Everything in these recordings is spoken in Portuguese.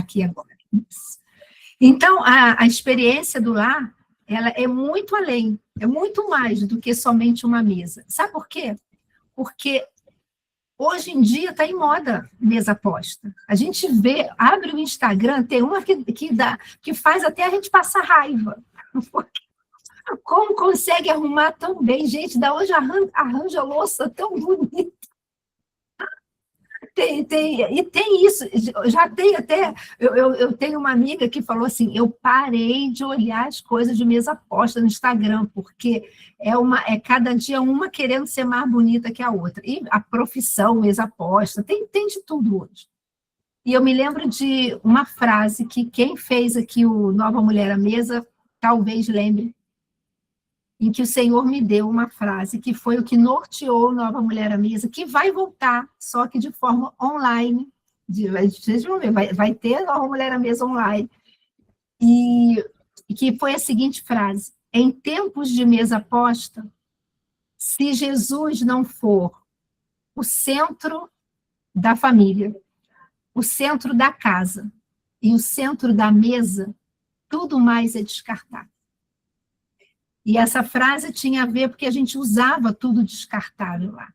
aqui agora. Isso. Então, a experiência do lar, ela é muito além, é muito mais do que somente uma mesa. Sabe por quê? Porque hoje em dia está em moda mesa posta. A gente vê, abre o Instagram, tem uma que faz até a gente passar raiva. Como consegue arrumar tão bem? Gente, da hoje arranja louça tão bonita. E tem isso, já tem até, eu tenho uma amiga que falou assim, eu parei de olhar as coisas de mesa posta no Instagram, porque é cada dia uma querendo ser mais bonita que a outra. E a profissão, mesa posta, tem de tudo hoje. E eu me lembro de uma frase que quem fez aqui o Nova Mulher à Mesa, talvez lembre, em que o Senhor me deu uma frase, que foi o que norteou Nova Mulher à Mesa, que vai voltar, só que de forma online. Vocês vão ver, vai ter Nova Mulher à Mesa online. E que foi a seguinte frase: em tempos de mesa posta, se Jesus não for o centro da família, o centro da casa e o centro da mesa, tudo mais é descartável. E essa frase tinha a ver porque a gente usava tudo descartável lá.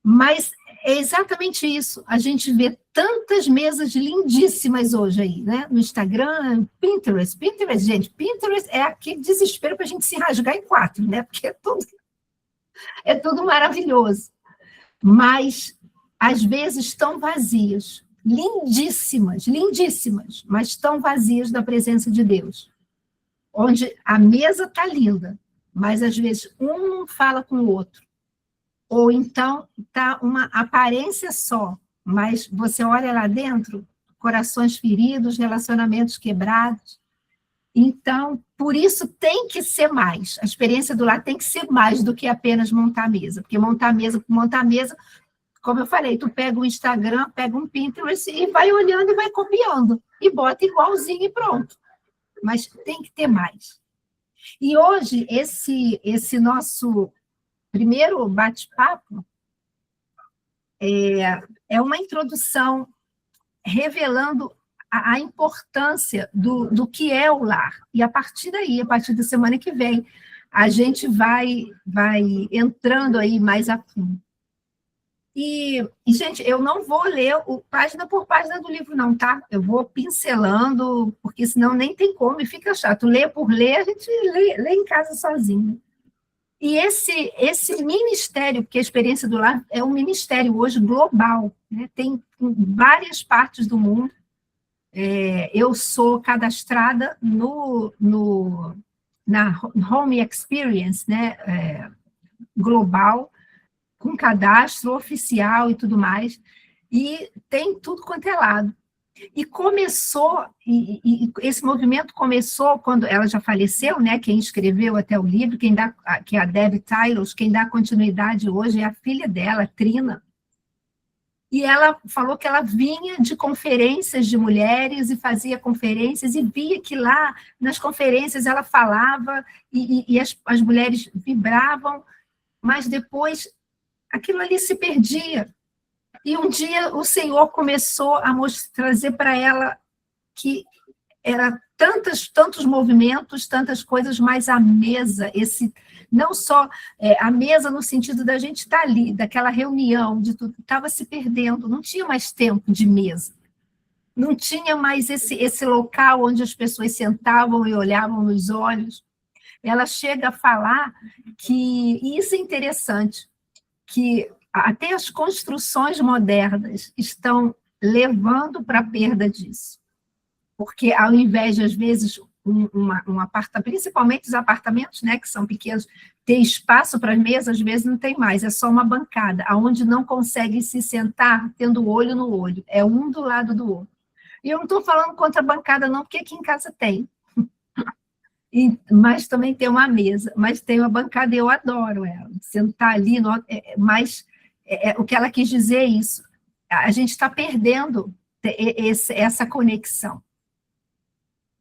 Mas é exatamente isso. A gente vê tantas mesas lindíssimas hoje aí, né? No Instagram, Pinterest, gente, Pinterest é aquele desespero para a gente se rasgar em quatro, né? Porque é tudo maravilhoso. Mas, às vezes, estão vazias, lindíssimas, lindíssimas, mas estão vazias da presença de Deus. Onde a mesa está linda, mas às vezes um não fala com o outro. Ou então está uma aparência só, mas você olha lá dentro, corações feridos, relacionamentos quebrados. Então, por isso tem que ser mais. A experiência do lar tem que ser mais do que apenas montar a mesa. Porque montar a mesa, como eu falei, tu pega um Instagram, pega um Pinterest e vai olhando e vai copiando. E bota igualzinho e pronto. Mas tem que ter mais. E hoje, esse nosso primeiro bate-papo é uma introdução revelando a importância do que é o lar. E a partir daí, a partir da semana que vem, a gente vai entrando aí mais a fundo. E, gente, eu não vou ler página por página do livro, não, tá? Eu vou pincelando, porque senão nem tem como, e fica chato. Ler por ler, a gente lê em casa sozinho. E esse ministério, porque a experiência do lar é um ministério hoje global, né? Tem em várias partes do mundo. Eu sou cadastrada na Home Experience, né? Global, com cadastro oficial e tudo mais, e tem tudo quanto é lado. E começou, e esse movimento começou quando ela já faleceu, né? Quem escreveu até o livro, que é a Debbie Tylos, quem dá continuidade hoje é a filha dela, a Trina. E ela falou que ela vinha de conferências de mulheres e fazia conferências e via que lá nas conferências ela falava e as mulheres vibravam, mas depois aquilo ali se perdia. E um dia o Senhor começou a trazer para ela que era tantos movimentos, tantas coisas, mas a mesa, não só a mesa no sentido da gente estar ali, daquela reunião, de tudo, estava se perdendo, não tinha mais tempo de mesa. Não tinha mais esse local onde as pessoas sentavam e olhavam nos olhos. Ela chega a falar e isso é interessante, que até as construções modernas estão levando para a perda disso. Porque, ao invés de, às vezes, um apartamento, principalmente os apartamentos, né, que são pequenos, ter espaço para as mesas, às vezes não tem mais, é só uma bancada, onde não conseguem se sentar tendo olho no olho, é um do lado do outro. E eu não estou falando contra a bancada, não, porque aqui em casa tem. Mas também tem uma mesa, mas tem uma bancada e eu adoro ela. Sentar ali, mas o que ela quis dizer é isso. A gente está perdendo essa conexão.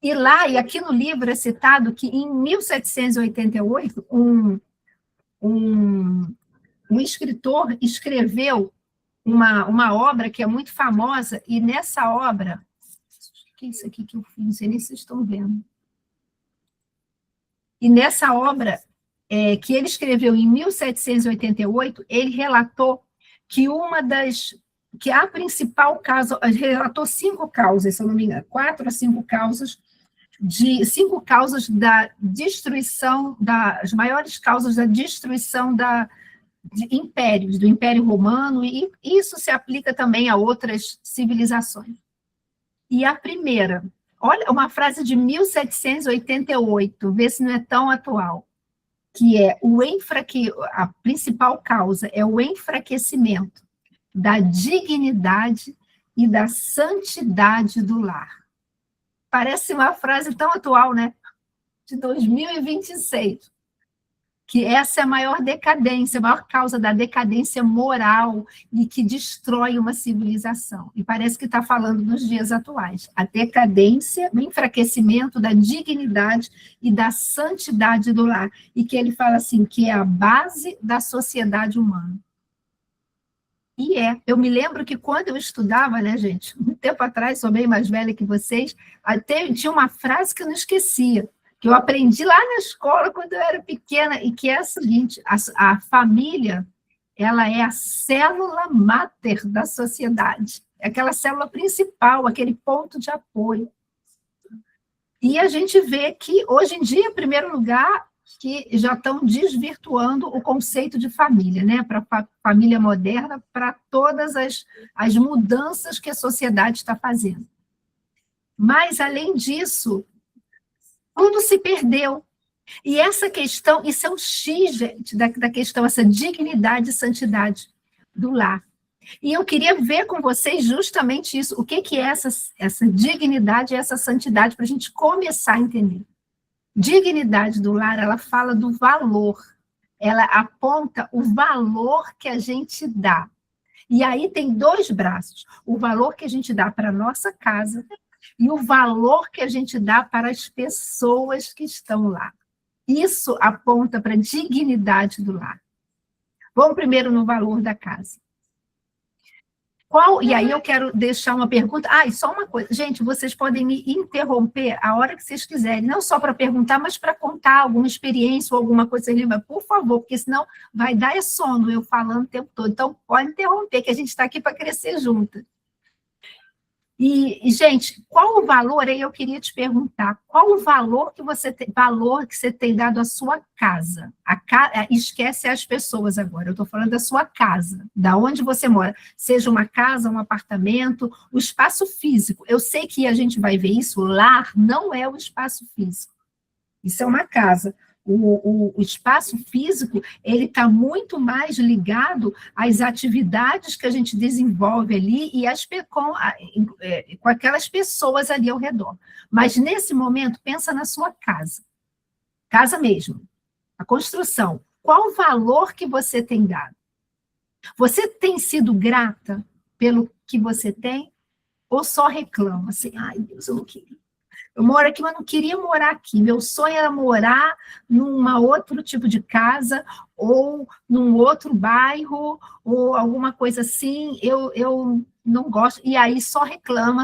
E lá, e aqui no livro é citado que em 1788, um escritor escreveu uma obra que é muito famosa, e nessa obra, que é isso aqui que eu fiz? Não sei nem se vocês estão vendo. E nessa obra, que ele escreveu em 1788, ele relatou que que a principal causa, ele relatou 5 causas, se eu não me engano, 4 a 5 causas, 5 causas da destruição, as maiores causas da destruição de impérios, do Império Romano, e isso se aplica também a outras civilizações. E a primeira, olha, uma frase de 1788, vê se não é tão atual, que é a principal causa é o enfraquecimento da dignidade e da santidade do lar. Parece uma frase tão atual, né? De 2026. Que essa é a maior decadência, a maior causa da decadência moral e que destrói uma civilização. E parece que está falando nos dias atuais. A decadência, o enfraquecimento da dignidade e da santidade do lar. E que ele fala assim, que é a base da sociedade humana. E eu me lembro que quando eu estudava, né, gente, um tempo atrás, sou bem mais velha que vocês, tinha uma frase que eu não esquecia, que eu aprendi lá na escola quando eu era pequena, e que é a seguinte: a família, ela é a célula máter da sociedade, é aquela célula principal, aquele ponto de apoio. E a gente vê que, hoje em dia, em primeiro lugar, que já estão desvirtuando o conceito de família, né, para a família moderna, para todas as mudanças que a sociedade está fazendo. Mas, além disso, tudo se perdeu. E essa questão, isso é um X, gente, da questão, essa dignidade e santidade do lar. E eu queria ver com vocês justamente isso, o que é essa dignidade e essa santidade, para a gente começar a entender. Dignidade do lar, ela fala do valor, ela aponta o valor que a gente dá. E aí tem 2 braços, o valor que a gente dá para a nossa casa e o valor que a gente dá para as pessoas que estão lá. Isso aponta para a dignidade do lar. Vamos primeiro no valor da casa. E aí eu quero deixar uma pergunta. E só uma coisa. Gente, vocês podem me interromper a hora que vocês quiserem, não só para perguntar, mas para contar alguma experiência ou alguma coisa, por favor, porque senão vai dar sono eu falando o tempo todo. Então, pode interromper, que a gente está aqui para crescer junto. E, gente, qual o valor, aí eu queria te perguntar, qual o valor que você tem dado à sua casa? Esquece as pessoas agora, eu estou falando da sua casa, da onde você mora, seja uma casa, um apartamento, o espaço físico. Eu sei que a gente vai ver isso, o lar não é o espaço físico, isso é uma casa. O espaço físico, ele está muito mais ligado às atividades que a gente desenvolve ali e com aquelas pessoas ali ao redor. Mas, nesse momento, pensa na sua casa. Casa mesmo. A construção. Qual o valor que você tem dado? Você tem sido grata pelo que você tem? Ou só reclama? Assim, ai, Deus, eu não queria. Eu moro aqui, mas não queria morar aqui. Meu sonho era morar num outro tipo de casa, ou num outro bairro, ou alguma coisa assim. Eu não gosto. E aí só reclama,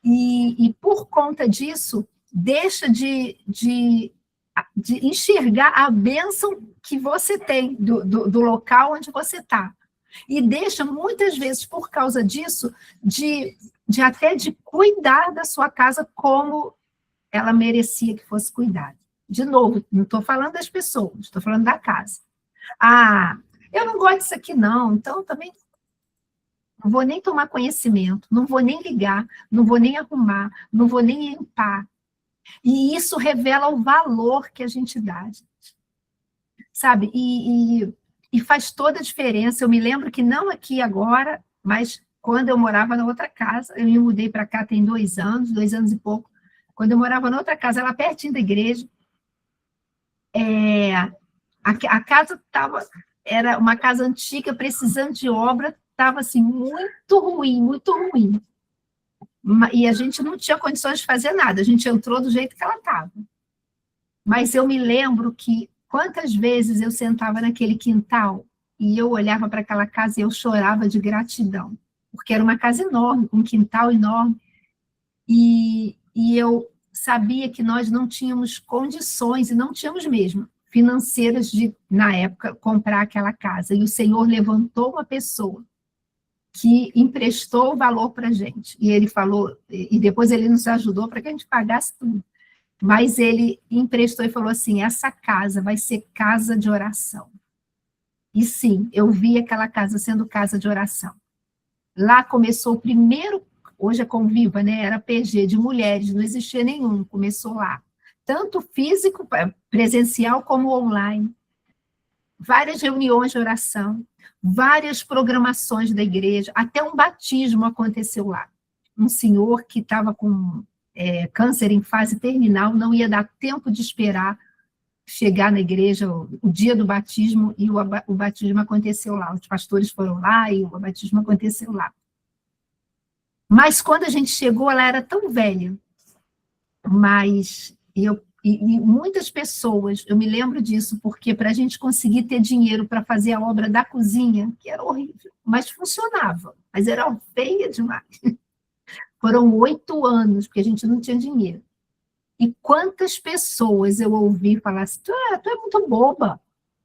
e por conta disso, deixa de enxergar a bênção que você tem do local onde você está. E deixa, muitas vezes, por causa disso, até de cuidar da sua casa como ela merecia que fosse cuidada. De novo, não estou falando das pessoas, estou falando da casa. Eu não gosto disso aqui não, então também não vou nem tomar conhecimento, não vou nem ligar, não vou nem arrumar, não vou nem limpar. E isso revela o valor que a gente dá, gente. Sabe? E faz toda a diferença. Eu me lembro que não aqui agora, mas quando eu morava na outra casa, eu me mudei para cá tem 2 anos e pouco, quando eu morava na outra casa, lá pertinho da igreja, a casa era uma casa antiga, precisando de obra, estava assim, muito ruim, muito ruim. E a gente não tinha condições de fazer nada, a gente entrou do jeito que ela estava. Mas eu me lembro que quantas vezes eu sentava naquele quintal e eu olhava para aquela casa e eu chorava de gratidão, porque era uma casa enorme, com um quintal enorme. E eu sabia que nós não tínhamos condições, e não tínhamos mesmo, financeiras de, na época, comprar aquela casa. E o Senhor levantou uma pessoa que emprestou o valor para a gente. E ele falou, e depois ele nos ajudou para que a gente pagasse tudo. Mas ele emprestou e falou assim: essa casa vai ser casa de oração. E sim, eu vi aquela casa sendo casa de oração. Lá começou o primeiro, hoje é Conviva, né? Era PG de mulheres, não existia nenhum, começou lá. Tanto físico, presencial, como online. Várias reuniões de oração, várias programações da igreja, até um batismo aconteceu lá. Um senhor que estava com câncer em fase terminal, não ia dar tempo de esperar chegar na igreja o dia do batismo, e o batismo aconteceu lá. Os pastores foram lá e o batismo aconteceu lá. Mas quando a gente chegou, ela era tão velha, mas e muitas pessoas, eu me lembro disso, porque para a gente conseguir ter dinheiro para fazer a obra da cozinha, que era horrível, mas funcionava, mas era feia demais. Foram 8 anos, porque a gente não tinha dinheiro. E quantas pessoas eu ouvi falar assim: tu é muito boba.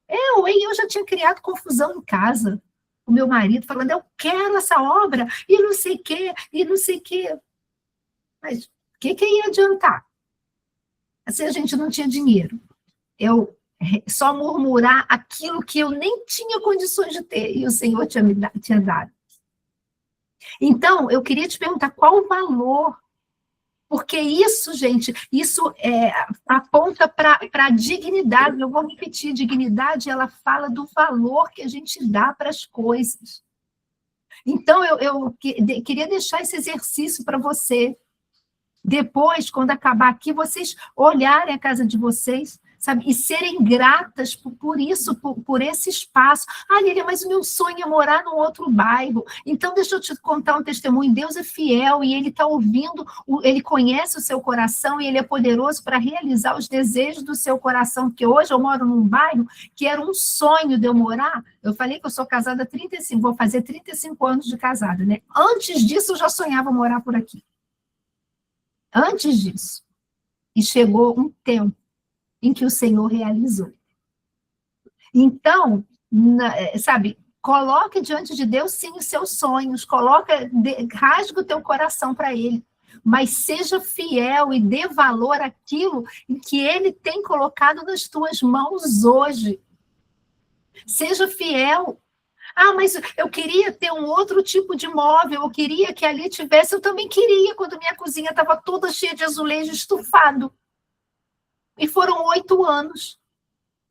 Eu já tinha criado confusão em casa. O meu marido falando: eu quero essa obra, e não sei o quê, e não sei o quê. Mas o que ia adiantar? Assim, a gente não tinha dinheiro. Eu só murmurar aquilo que eu nem tinha condições de ter, e o Senhor tinha dado. Então, eu queria te perguntar qual o valor, porque isso, gente, isso aponta para a dignidade. Eu vou repetir: dignidade, ela fala do valor que a gente dá para as coisas. Então, eu queria deixar esse exercício para você. Depois, quando acabar aqui, vocês olharem a casa de vocês, sabe, e serem gratas por isso, por esse espaço. Ah, Lília, mas o meu sonho é morar num outro bairro. Então, deixa eu te contar um testemunho. Deus é fiel e Ele está ouvindo, Ele conhece o seu coração e Ele é poderoso para realizar os desejos do seu coração, porque hoje eu moro num bairro que era um sonho de eu morar. Eu falei que eu sou casada há 35, vou fazer 35 anos de casada, né? Antes disso, eu já sonhava morar por aqui. Antes disso. E chegou um tempo em que o Senhor realizou. Então, sabe, coloque diante de Deus, sim, os seus sonhos, rasgue o teu coração para Ele, mas seja fiel e dê valor àquilo em que Ele tem colocado nas tuas mãos hoje. Seja fiel. Ah, mas eu queria ter um outro tipo de móvel, eu queria que ali tivesse, eu também queria, quando minha cozinha estava toda cheia de azulejo estufado. E foram 8 anos.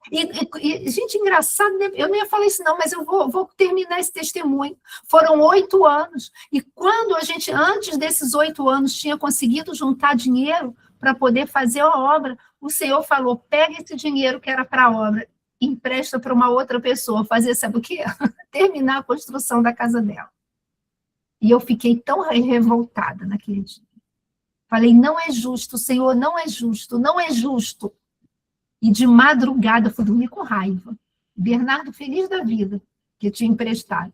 E, gente, engraçado, né? Eu não ia falar isso não, mas eu vou terminar esse testemunho. Foram 8 anos. E quando a gente, antes desses 8 anos, tinha conseguido juntar dinheiro para poder fazer a obra, o Senhor falou: pega esse dinheiro que era para a obra, empresta para uma outra pessoa fazer, sabe o quê? Terminar a construção da casa dela. E eu fiquei tão revoltada naquele dia. Falei: não é justo, Senhor, não é justo, não é justo. E de madrugada eu fui dormir com raiva. Bernardo, feliz da vida, que tinha emprestado.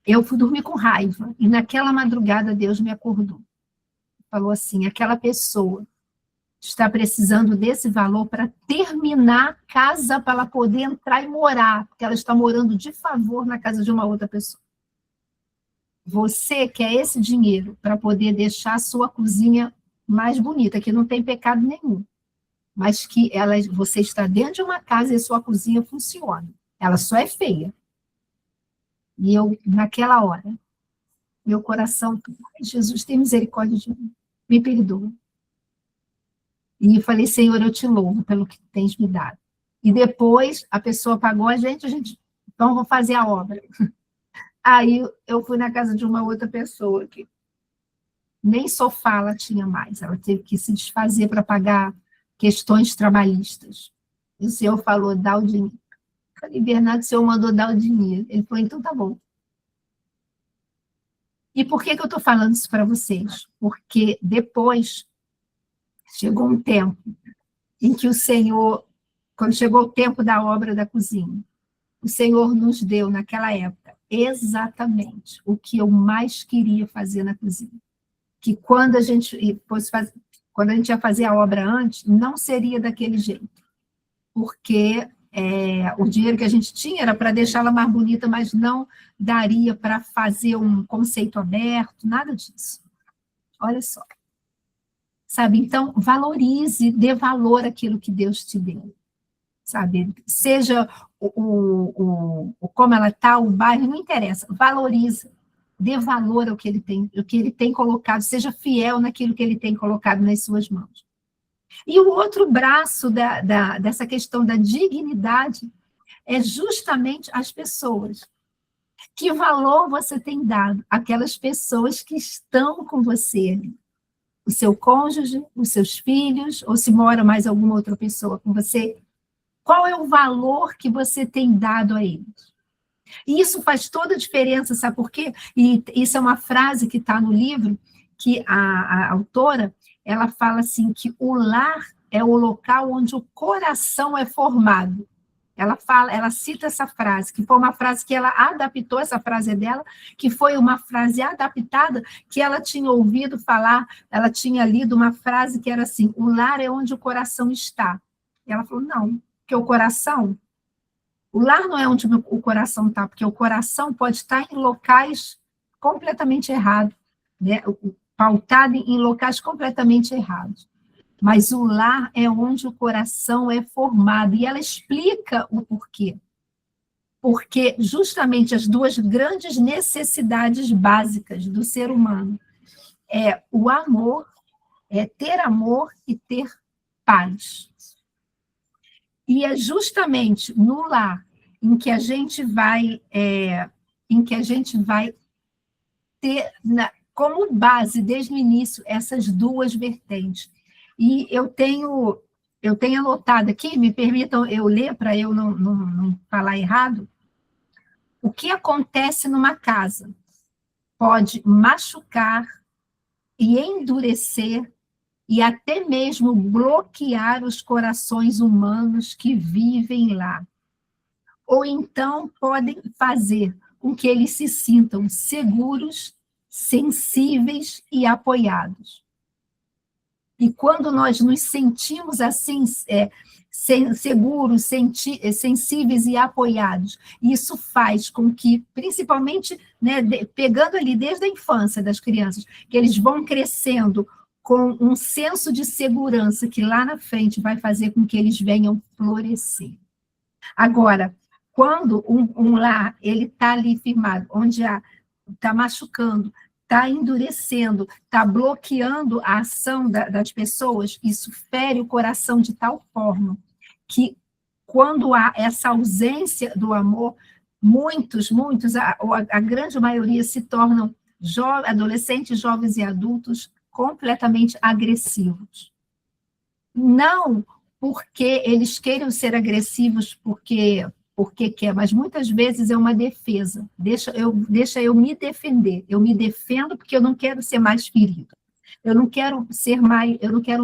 Eu fui dormir com raiva. E naquela madrugada Deus me acordou. Falou assim: aquela pessoa está precisando desse valor para terminar a casa, para ela poder entrar e morar, porque ela está morando de favor na casa de uma outra pessoa. Você quer esse dinheiro para poder deixar a sua cozinha mais bonita, que não tem pecado nenhum, mas que você está dentro de uma casa e a sua cozinha funciona. Ela só é feia. E eu, naquela hora, meu coração: Jesus, tem misericórdia de mim, me perdoa. E eu falei: Senhor, eu te louvo pelo que tens me dado. E depois a pessoa pagou a gente, então vou fazer a obra. Aí eu fui na casa de uma outra pessoa que nem sofá ela tinha mais, ela teve que se desfazer para pagar questões trabalhistas. E o Senhor falou: dá o dinheiro. Eu falei: Bernardo, o Senhor mandou dar o dinheiro. Ele falou: então tá bom. E por que eu estou falando isso para vocês? Porque depois chegou um tempo em que o Senhor, quando chegou o tempo da obra da cozinha, o Senhor nos deu, naquela época, exatamente o que eu mais queria fazer na cozinha. que quando a gente ia fazer a obra antes, não seria daquele jeito, porque o dinheiro que a gente tinha era para deixá-la mais bonita, mas não daria para fazer um conceito aberto, nada disso. Olha só. Sabe? Então, valorize, dê valor àquilo que Deus te deu. Sabe? Seja como ela está, o bairro, não interessa. Valorize, dê valor ao que ele tem colocado, seja fiel naquilo que ele tem colocado nas suas mãos. E o outro braço dessa questão da dignidade é justamente as pessoas. Que valor você tem dado àquelas pessoas que estão com você? O seu cônjuge, os seus filhos, ou se mora mais alguma outra pessoa com você? Qual é o valor que você tem dado a eles? E isso faz toda a diferença, sabe por quê? E isso é uma frase que está no livro, que a autora, ela fala assim, que o lar é o local onde o coração é formado. Ela cita essa frase, que foi uma frase que ela adaptou, essa frase é dela, que foi uma frase adaptada, que ela tinha ouvido falar, ela tinha lido uma frase que era assim, o lar é onde o coração está. E ela falou, não, porque o lar não é onde o coração está, porque o coração pode estar em locais completamente errados, né? Pautado em locais completamente errados. Mas o lar é onde o coração é formado. E ela explica o porquê. Porque justamente as duas grandes necessidades básicas do ser humano é o amor, é ter amor e ter paz. E é justamente no lar em que a gente vai ter como base, desde o início, essas duas vertentes. E eu tenho anotado aqui, me permitam eu ler para eu não falar errado, o que acontece numa casa pode machucar e endurecer e até mesmo bloquear os corações humanos que vivem lá. Ou então podem fazer com que eles se sintam seguros, sensíveis e apoiados. E quando nós nos sentimos assim, seguros, sensíveis e apoiados, isso faz com que, principalmente, né, pegando ali desde a infância das crianças, que eles vão crescendo com um senso de segurança que lá na frente vai fazer com que eles venham florescer. Agora, quando um lar ele está ali firmado, onde está machucando, está endurecendo, está bloqueando a ação das pessoas, isso fere o coração de tal forma que, quando há essa ausência do amor, muitos, a grande maioria se tornam adolescentes, jovens e adultos completamente agressivos. Não porque eles queiram ser agressivos porque quer, mas muitas vezes é uma defesa. Deixa eu me defender. Eu me defendo porque eu não quero ser mais ferido. Eu não quero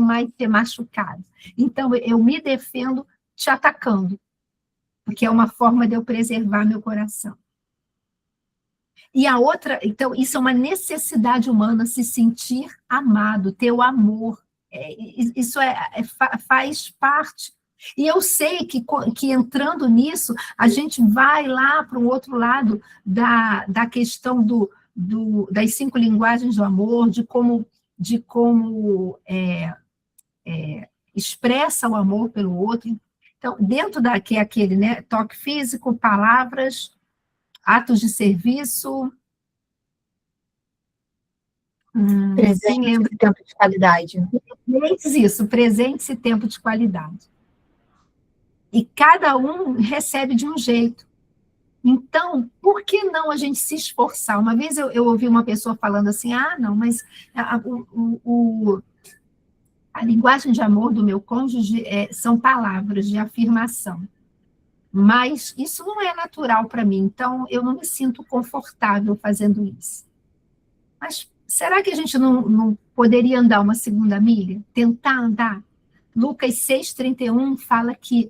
mais ser machucado. Então, eu me defendo te atacando, porque é uma forma de eu preservar meu coração. E a outra, então, isso é uma necessidade humana, se sentir amado, ter o amor. Isso faz parte. E eu sei que entrando nisso, a gente vai lá para o outro lado da questão das 5 linguagens do amor, de como expressa o amor pelo outro. Então, dentro que é aquele, né, toque físico, palavras, atos de serviço. Presente e tempo de qualidade. Isso, presente e tempo de qualidade. E cada um recebe de um jeito. Então, por que não a gente se esforçar? Uma vez eu ouvi uma pessoa falando assim, não, mas a linguagem de amor do meu cônjuge são palavras de afirmação. Mas isso não é natural para mim, então eu não me sinto confortável fazendo isso. Mas será que a gente não poderia andar uma segunda milha? Tentar andar? Lucas 6,31 fala que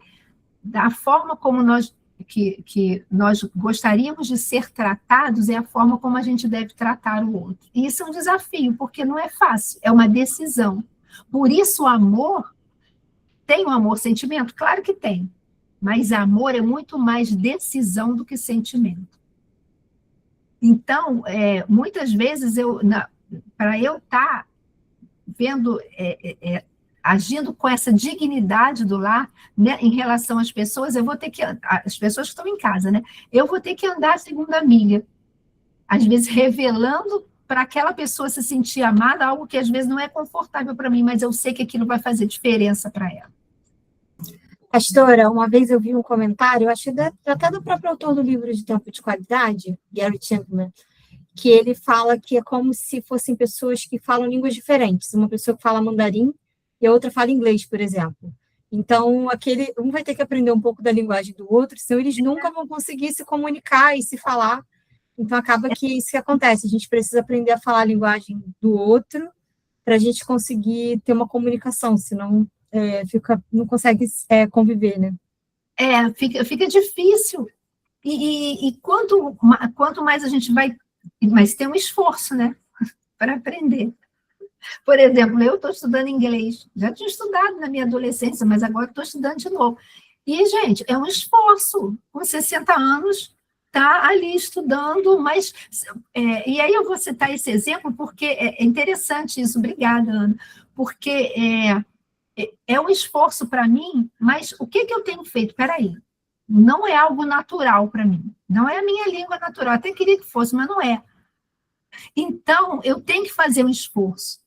da forma como nós que nós gostaríamos de ser tratados é a forma como a gente deve tratar o outro. E isso é um desafio, porque não é fácil, é uma decisão. Por isso, o amor, tem o amor sentimento? Claro que tem, mas amor é muito mais decisão do que sentimento. Então, muitas vezes, para eu estar vendo, agindo com essa dignidade do lar, né, em relação às pessoas, eu vou ter que, as pessoas que estão em casa, né, eu vou ter que andar a segunda milha, às vezes revelando para aquela pessoa se sentir amada, algo que às vezes não é confortável para mim, mas eu sei que aquilo vai fazer diferença para ela. Pastora, uma vez eu vi um comentário, acho até do próprio autor do livro de Tempo de Qualidade, Gary Chapman, que ele fala que é como se fossem pessoas que falam línguas diferentes. Uma pessoa que fala mandarim e a outra fala inglês, por exemplo. Então, um vai ter que aprender um pouco da linguagem do outro, senão eles nunca vão conseguir se comunicar e se falar. Então, acaba que isso que acontece. A gente precisa aprender a falar a linguagem do outro para a gente conseguir ter uma comunicação, senão não consegue conviver, né? Fica difícil. E quanto mais a gente vai... Mas tem um esforço, né? Para aprender. Por exemplo, eu estou estudando inglês. Já tinha estudado na minha adolescência, mas agora estou estudando de novo. E, gente, é um esforço. Com 60 anos, tá ali estudando, mas... e aí eu vou citar esse exemplo, porque é interessante isso. Obrigada, Ana. Porque é um esforço para mim, mas o que eu tenho feito? Peraí. Não é algo natural para mim. Não é a minha língua natural. Até queria que fosse, mas não é. Então, eu tenho que fazer um esforço.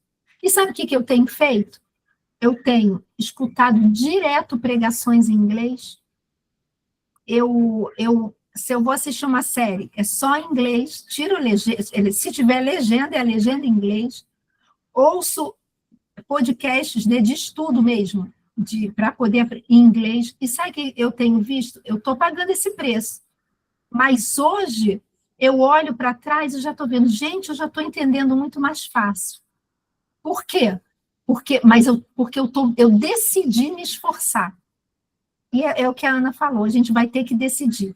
E sabe o que eu tenho feito? Eu tenho escutado direto pregações em inglês. Se eu vou assistir uma série, é só em inglês, tiro legenda, se tiver legenda, é a legenda em inglês. Ouço podcasts, né, de estudo mesmo, para poder aprender em inglês. E sabe o que eu tenho visto? Eu estou pagando esse preço. Mas hoje, eu olho para trás e já estou vendo, gente, eu já estou entendendo muito mais fácil. Por quê? Porque eu decidi me esforçar. E é o que a Ana falou, a gente vai ter que decidir.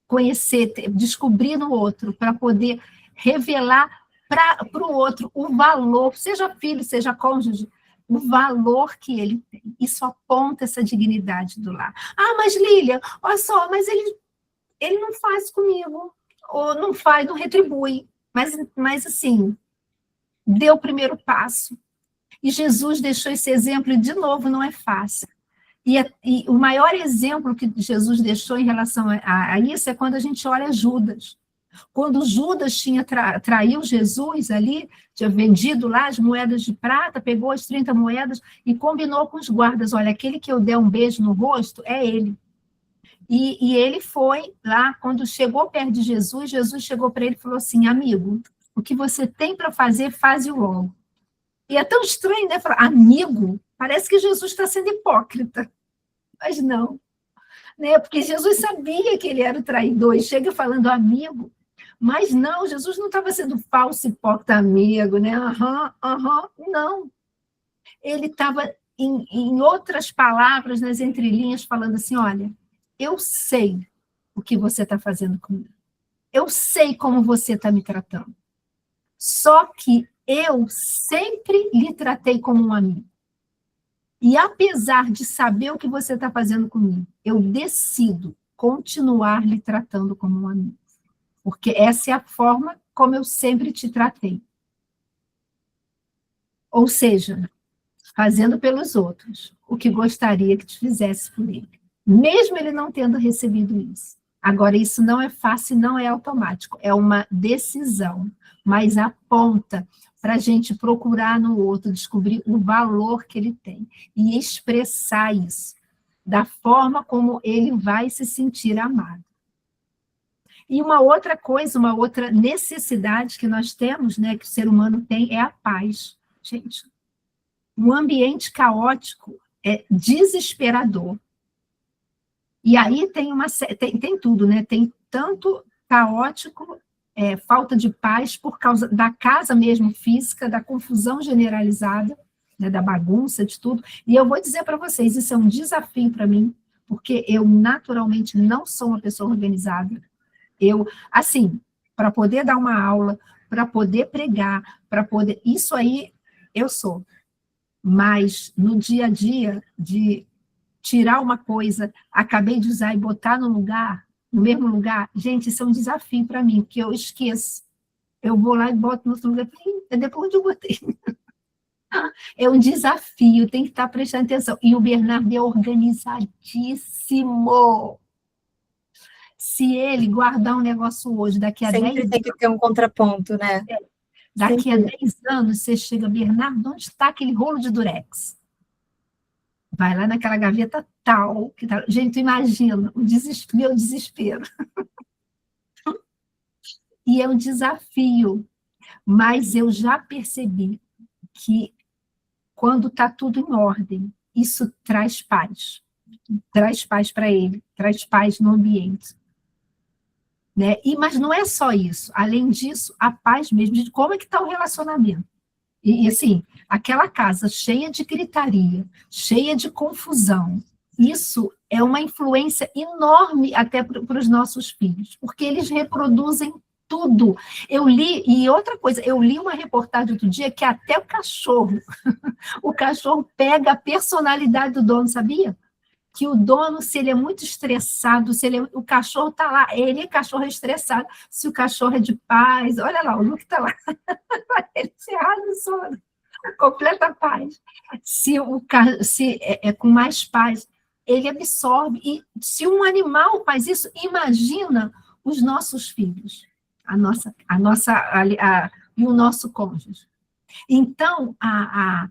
Conhecer, descobrir no outro, para poder revelar para o outro o valor, seja filho, seja cônjuge, o valor que ele tem. Isso aponta essa dignidade do lar. Ah, mas Lília, olha só, mas ele não faz comigo, ou não faz, não retribui. Mas assim, deu o primeiro passo. E Jesus deixou esse exemplo, e de novo, não é fácil. E o maior exemplo que Jesus deixou em relação a isso é quando a gente olha Judas. Quando Judas tinha traiu Jesus ali, tinha vendido lá as moedas de prata, pegou as 30 moedas e combinou com os guardas, olha, aquele que eu der um beijo no rosto é ele. E ele foi lá, quando chegou perto de Jesus, Jesus chegou para ele e falou assim, amigo, o que você tem para fazer, faze-o logo. E é tão estranho, né? Falar, amigo, parece que Jesus está sendo hipócrita. Mas não, né? Porque Jesus sabia que ele era o traidor e chega falando amigo. Mas não, Jesus não estava sendo falso hipócrita amigo, né? Não. Ele estava, em outras palavras, nas entrelinhas, falando assim, olha, eu sei o que você está fazendo comigo. Eu sei como você está me tratando. Só que eu sempre lhe tratei como um amigo. E apesar de saber o que você está fazendo comigo, eu decido continuar lhe tratando como um amigo. Porque essa é a forma como eu sempre te tratei. Ou seja, fazendo pelos outros o que gostaria que te fizesse por ele. Mesmo ele não tendo recebido isso. Agora, isso não é fácil, não é automático. É uma decisão, mas aponta para a gente procurar no outro, descobrir o valor que ele tem e expressar isso da forma como ele vai se sentir amado. E uma outra coisa, uma outra necessidade que nós temos, né, que o ser humano tem, é a paz. Gente, um ambiente caótico é desesperador. E aí tem tudo, né? Tem tanto caótico, falta de paz por causa da casa mesmo física, da confusão generalizada, né, da bagunça, de tudo. E eu vou dizer para vocês, isso é um desafio para mim, porque eu naturalmente não sou uma pessoa organizada. Eu, assim, para poder dar uma aula, para poder pregar, para poder... Isso aí eu sou. Mas no dia a dia, de tirar uma coisa, acabei de usar e botar no lugar, no mesmo lugar, gente, isso é um desafio para mim, porque eu esqueço. Eu vou lá e boto no outro lugar, depois onde eu botei. É um desafio, tem que estar prestando atenção. E o Bernardo é organizadíssimo. Se ele guardar um negócio hoje, daqui a Sempre 10 tem que ter um contraponto, né? daqui a Sempre. 10 anos, você chega, Bernardo, onde está aquele rolo de durex? Vai lá naquela gaveta tal. Que tá... Gente, imagina, o desespero, meu desespero. E é um desafio, mas eu já percebi que quando está tudo em ordem, isso traz paz para ele, traz paz no ambiente. Né? Mas não é só isso, além disso, a paz mesmo, de como é que está o relacionamento. E assim, aquela casa cheia de gritaria, cheia de confusão, isso é uma influência enorme até para os nossos filhos, porque eles reproduzem tudo. Eu li, e outra coisa, eu li uma reportagem outro dia que até o cachorro pega a personalidade do dono, sabia? Que o dono, se ele é muito estressado, o cachorro está lá, ele é cachorro estressado, se o cachorro é de paz, olha lá, o Luke está lá, ele se no sono, completa paz. Se é com mais paz, ele absorve, e se um animal faz isso, imagina os nossos filhos, e o nosso cônjuge. Então, a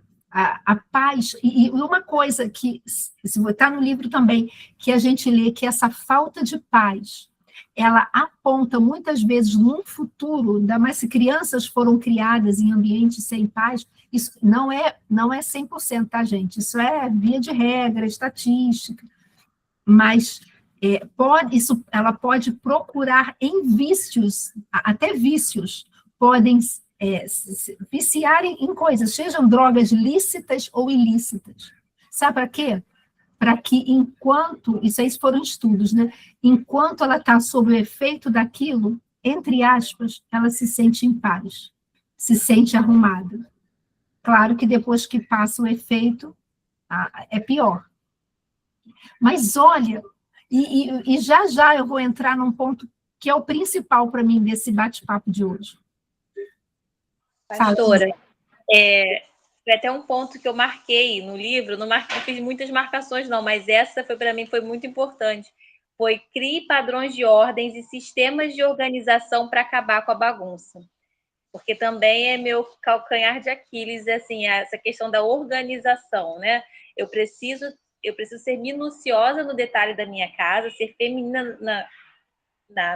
paz, e uma coisa que, se está no livro também, que a gente lê, que essa falta de paz, ela aponta muitas vezes num futuro, ainda mais se crianças foram criadas em ambientes sem paz, isso não é 100%, tá, gente? Isso é via de regra, estatística, mas ela pode procurar em vícios, até vícios, podem se viciarem em coisas, sejam drogas lícitas ou ilícitas. Sabe para quê? Para que enquanto, isso aí foram estudos, né? Enquanto ela está sob o efeito daquilo, entre aspas, ela se sente em paz, se sente arrumada. Claro que depois que passa o efeito, é pior. Mas olha, e já eu vou entrar num ponto que é o principal para mim desse bate-papo de hoje. Pastora, foi até um ponto que eu marquei no livro, não fiz muitas marcações não, mas essa para mim foi muito importante. Foi crie padrões de ordens e sistemas de organização para acabar com a bagunça. Porque também é meu calcanhar de Aquiles, assim, essa questão da organização, né? Eu preciso ser minuciosa no detalhe da minha casa, ser feminina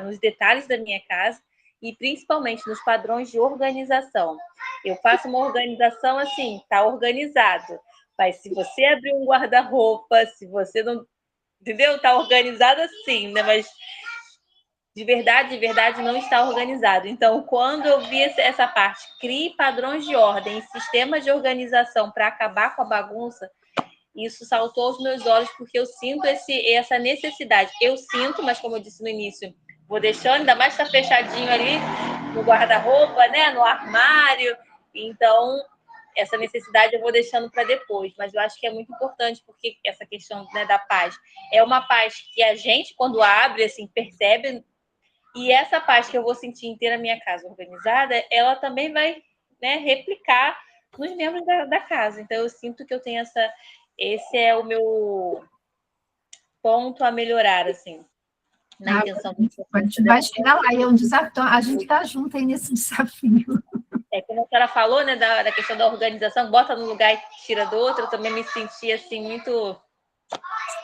nos detalhes da minha casa, e principalmente nos padrões de organização. Eu faço uma organização assim, está organizado. Mas se você abrir um guarda-roupa, se você não... Entendeu? Está organizado assim, né? Mas de verdade, não está organizado. Então, quando eu vi essa parte, crie padrões de ordem e sistemas de organização para acabar com a bagunça, isso saltou aos meus olhos, porque eu sinto essa necessidade. Eu sinto, mas como eu disse no início, vou deixando, ainda mais está fechadinho ali no guarda-roupa, né, no armário. Então, essa necessidade eu vou deixando para depois. Mas eu acho que é muito importante, porque essa questão, né, da paz é uma paz que a gente, quando abre, assim, percebe. E essa paz que eu vou sentir em ter a minha casa organizada, ela também vai, né, replicar nos membros da casa. Então, eu sinto que eu tenho esse é o meu ponto a melhorar, assim, na intenção. A gente vai chegar lá, e é um desafio. A gente está junto aí nesse desafio. Como a senhora falou, né, da questão da organização, bota num lugar e tira do outro, eu também me senti, assim, muito...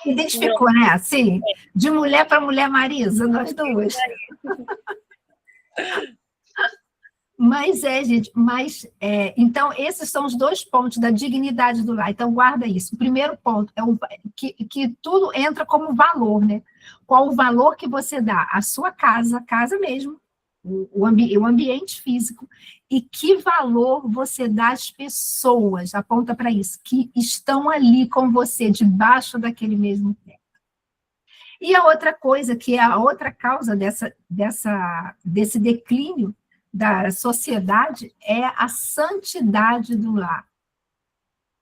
Identificou, né? Assim, de mulher para mulher, Marisa, nós duas. Mas gente, então, esses são os dois pontos da dignidade do lar. Então, guarda isso. O primeiro ponto é que tudo entra como valor, né? Qual o valor que você dá à sua casa mesmo, o ambiente físico, e que valor você dá às pessoas, aponta para isso, que estão ali com você, debaixo daquele mesmo teto. E a outra coisa, que é a outra causa desse declínio da sociedade, é a santidade do lar.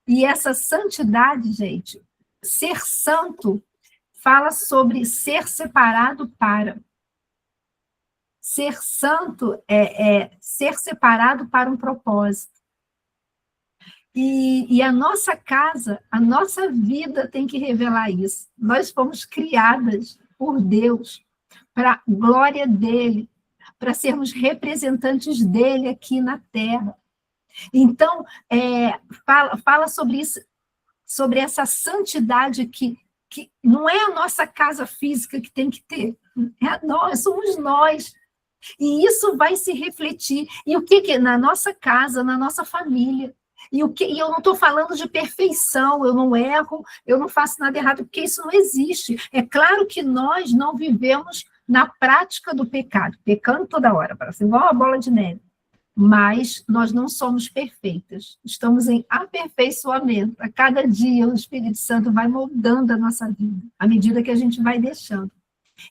E essa santidade, gente, ser santo, fala sobre ser separado para. Ser santo é ser separado para um propósito. E a nossa casa, a nossa vida tem que revelar isso. Nós fomos criadas por Deus para a glória dele, para sermos representantes dele aqui na Terra. Então, fala sobre isso, sobre essa santidade que não é a nossa casa física que tem que ter, somos nós. E isso vai se refletir. E o que na nossa casa, na nossa família. E eu não estou falando de perfeição, eu não erro, eu não faço nada errado, porque isso não existe. É claro que nós não vivemos na prática do pecado, pecando toda hora, parece igual uma bola de neve. Mas nós não somos perfeitas, estamos em aperfeiçoamento. A cada dia o Espírito Santo vai moldando a nossa vida, à medida que a gente vai deixando.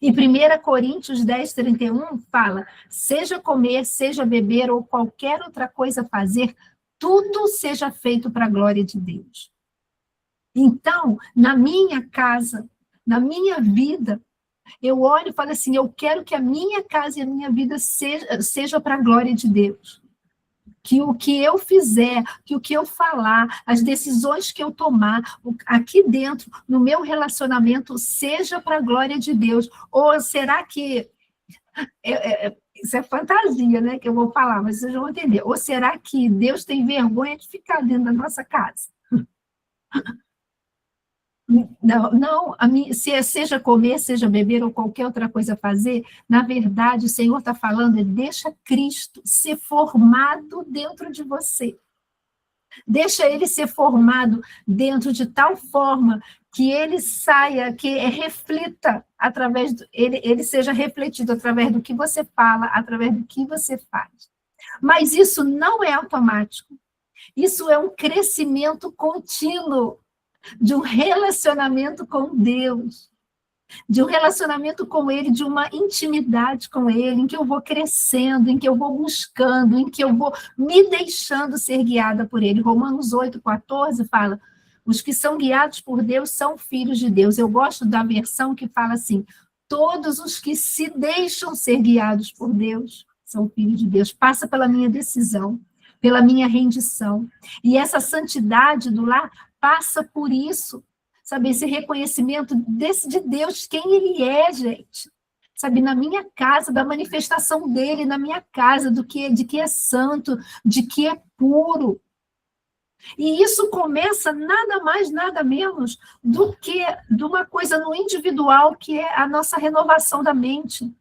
E 1 Coríntios 10, 31 fala, seja comer, seja beber ou qualquer outra coisa fazer, tudo seja feito para a glória de Deus. Então, na minha casa, na minha vida, eu olho e falo assim, eu quero que a minha casa e a minha vida seja para a glória de Deus. Que o que eu fizer, que o que eu falar, as decisões que eu tomar, aqui dentro, no meu relacionamento, seja para a glória de Deus. Ou será que... isso é fantasia, né, que eu vou falar, mas vocês vão entender. Ou será que Deus tem vergonha de ficar dentro da nossa casa? Não, seja comer, seja beber ou qualquer outra coisa fazer, na verdade, o Senhor está falando, deixa Cristo ser formado dentro de você. Deixa ele ser formado dentro de tal forma que ele saia, que reflita através ele seja refletido através do que você fala, através do que você faz. Mas isso não é automático. Isso é um crescimento contínuo de um relacionamento com Deus, de um relacionamento com Ele, de uma intimidade com Ele, em que eu vou crescendo, em que eu vou buscando, em que eu vou me deixando ser guiada por Ele. Romanos 8,14 fala, os que são guiados por Deus são filhos de Deus. Eu gosto da versão que fala assim, todos os que se deixam ser guiados por Deus são filhos de Deus. Passa pela minha decisão, pela minha rendição. E essa santidade do lar passa por isso, sabe, esse reconhecimento de Deus, quem Ele é, gente. Sabe, na minha casa, da manifestação dEle na minha casa, de que é santo, de que é puro. E isso começa nada mais, nada menos do que de uma coisa no individual, que é a nossa renovação da mente.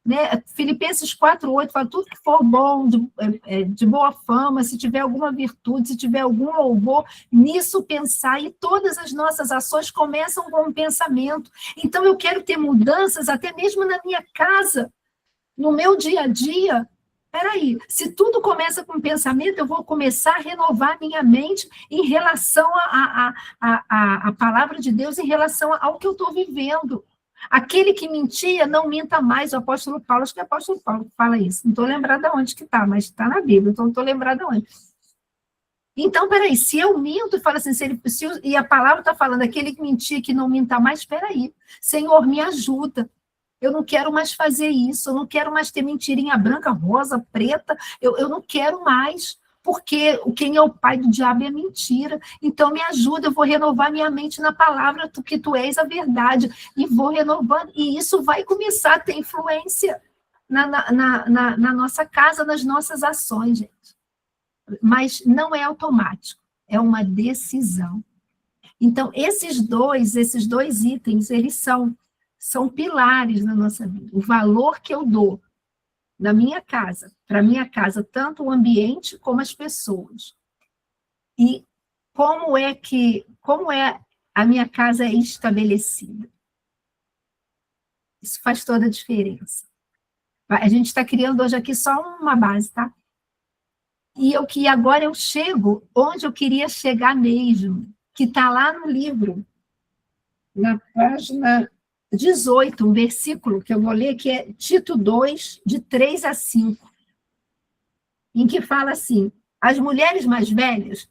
Né? Filipenses 4,8 fala, tudo que for bom, de boa fama, se tiver alguma virtude, se tiver algum louvor, nisso pensar, e todas as nossas ações começam com um pensamento. Então, eu quero ter mudanças até mesmo na minha casa, no meu dia a dia. Peraí, se tudo começa com um pensamento, eu vou começar a renovar minha mente em relação à palavra de Deus, em relação ao que eu estou vivendo. Aquele que mentia, não minta mais, o apóstolo Paulo, acho que é o apóstolo Paulo que fala isso, não estou lembrada onde que está, mas está na Bíblia, então não estou lembrada onde. Então, peraí, se eu minto e falo assim, e a palavra está falando, aquele que mentia, que não minta mais, peraí, Senhor, me ajuda, eu não quero mais fazer isso, eu não quero mais ter mentirinha branca, rosa, preta, eu não quero mais, porque quem é o pai do diabo é mentira. Então, me ajuda, eu vou renovar minha mente na palavra, que tu és a verdade, e vou renovando, e isso vai começar a ter influência na nossa casa, nas nossas ações, gente. Mas não é automático, é uma decisão. Então, esses dois itens, eles são pilares na nossa vida. O valor que eu dou na minha casa, para a minha casa, tanto o ambiente como as pessoas. E como é a minha casa é estabelecida. Isso faz toda a diferença. A gente está criando hoje aqui só uma base, tá? E agora eu chego onde eu queria chegar mesmo, que está lá no livro, na página 18, um versículo que eu vou ler, que é Tito 2, de 3 a 5, em que fala assim: as mulheres mais velhas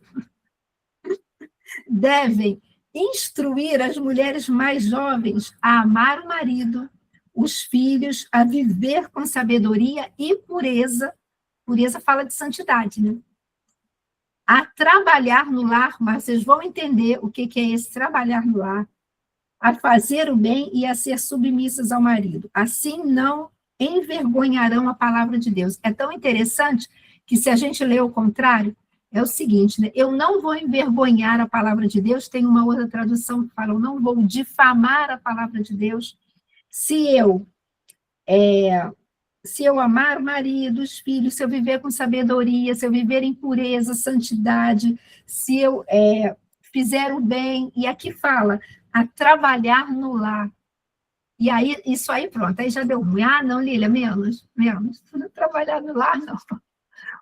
devem instruir as mulheres mais jovens a amar o marido, os filhos, a viver com sabedoria e pureza. Pureza fala de santidade, né? A trabalhar no lar, mas vocês vão entender o que é esse trabalhar no lar, a fazer o bem e a ser submissas ao marido. Assim não envergonharão a palavra de Deus. É tão interessante que, se a gente lê o contrário, é o seguinte, né? Eu não vou envergonhar a palavra de Deus. Tem uma outra tradução que fala: eu não vou difamar a palavra de Deus se eu amar o marido, os filhos, se eu viver com sabedoria, se eu viver em pureza, santidade, se eu fizer o bem. E aqui fala: a trabalhar no lar. E aí, isso aí, pronto, aí já deu ruim. Ah, não, Lília, menos. Trabalhar no lar, não.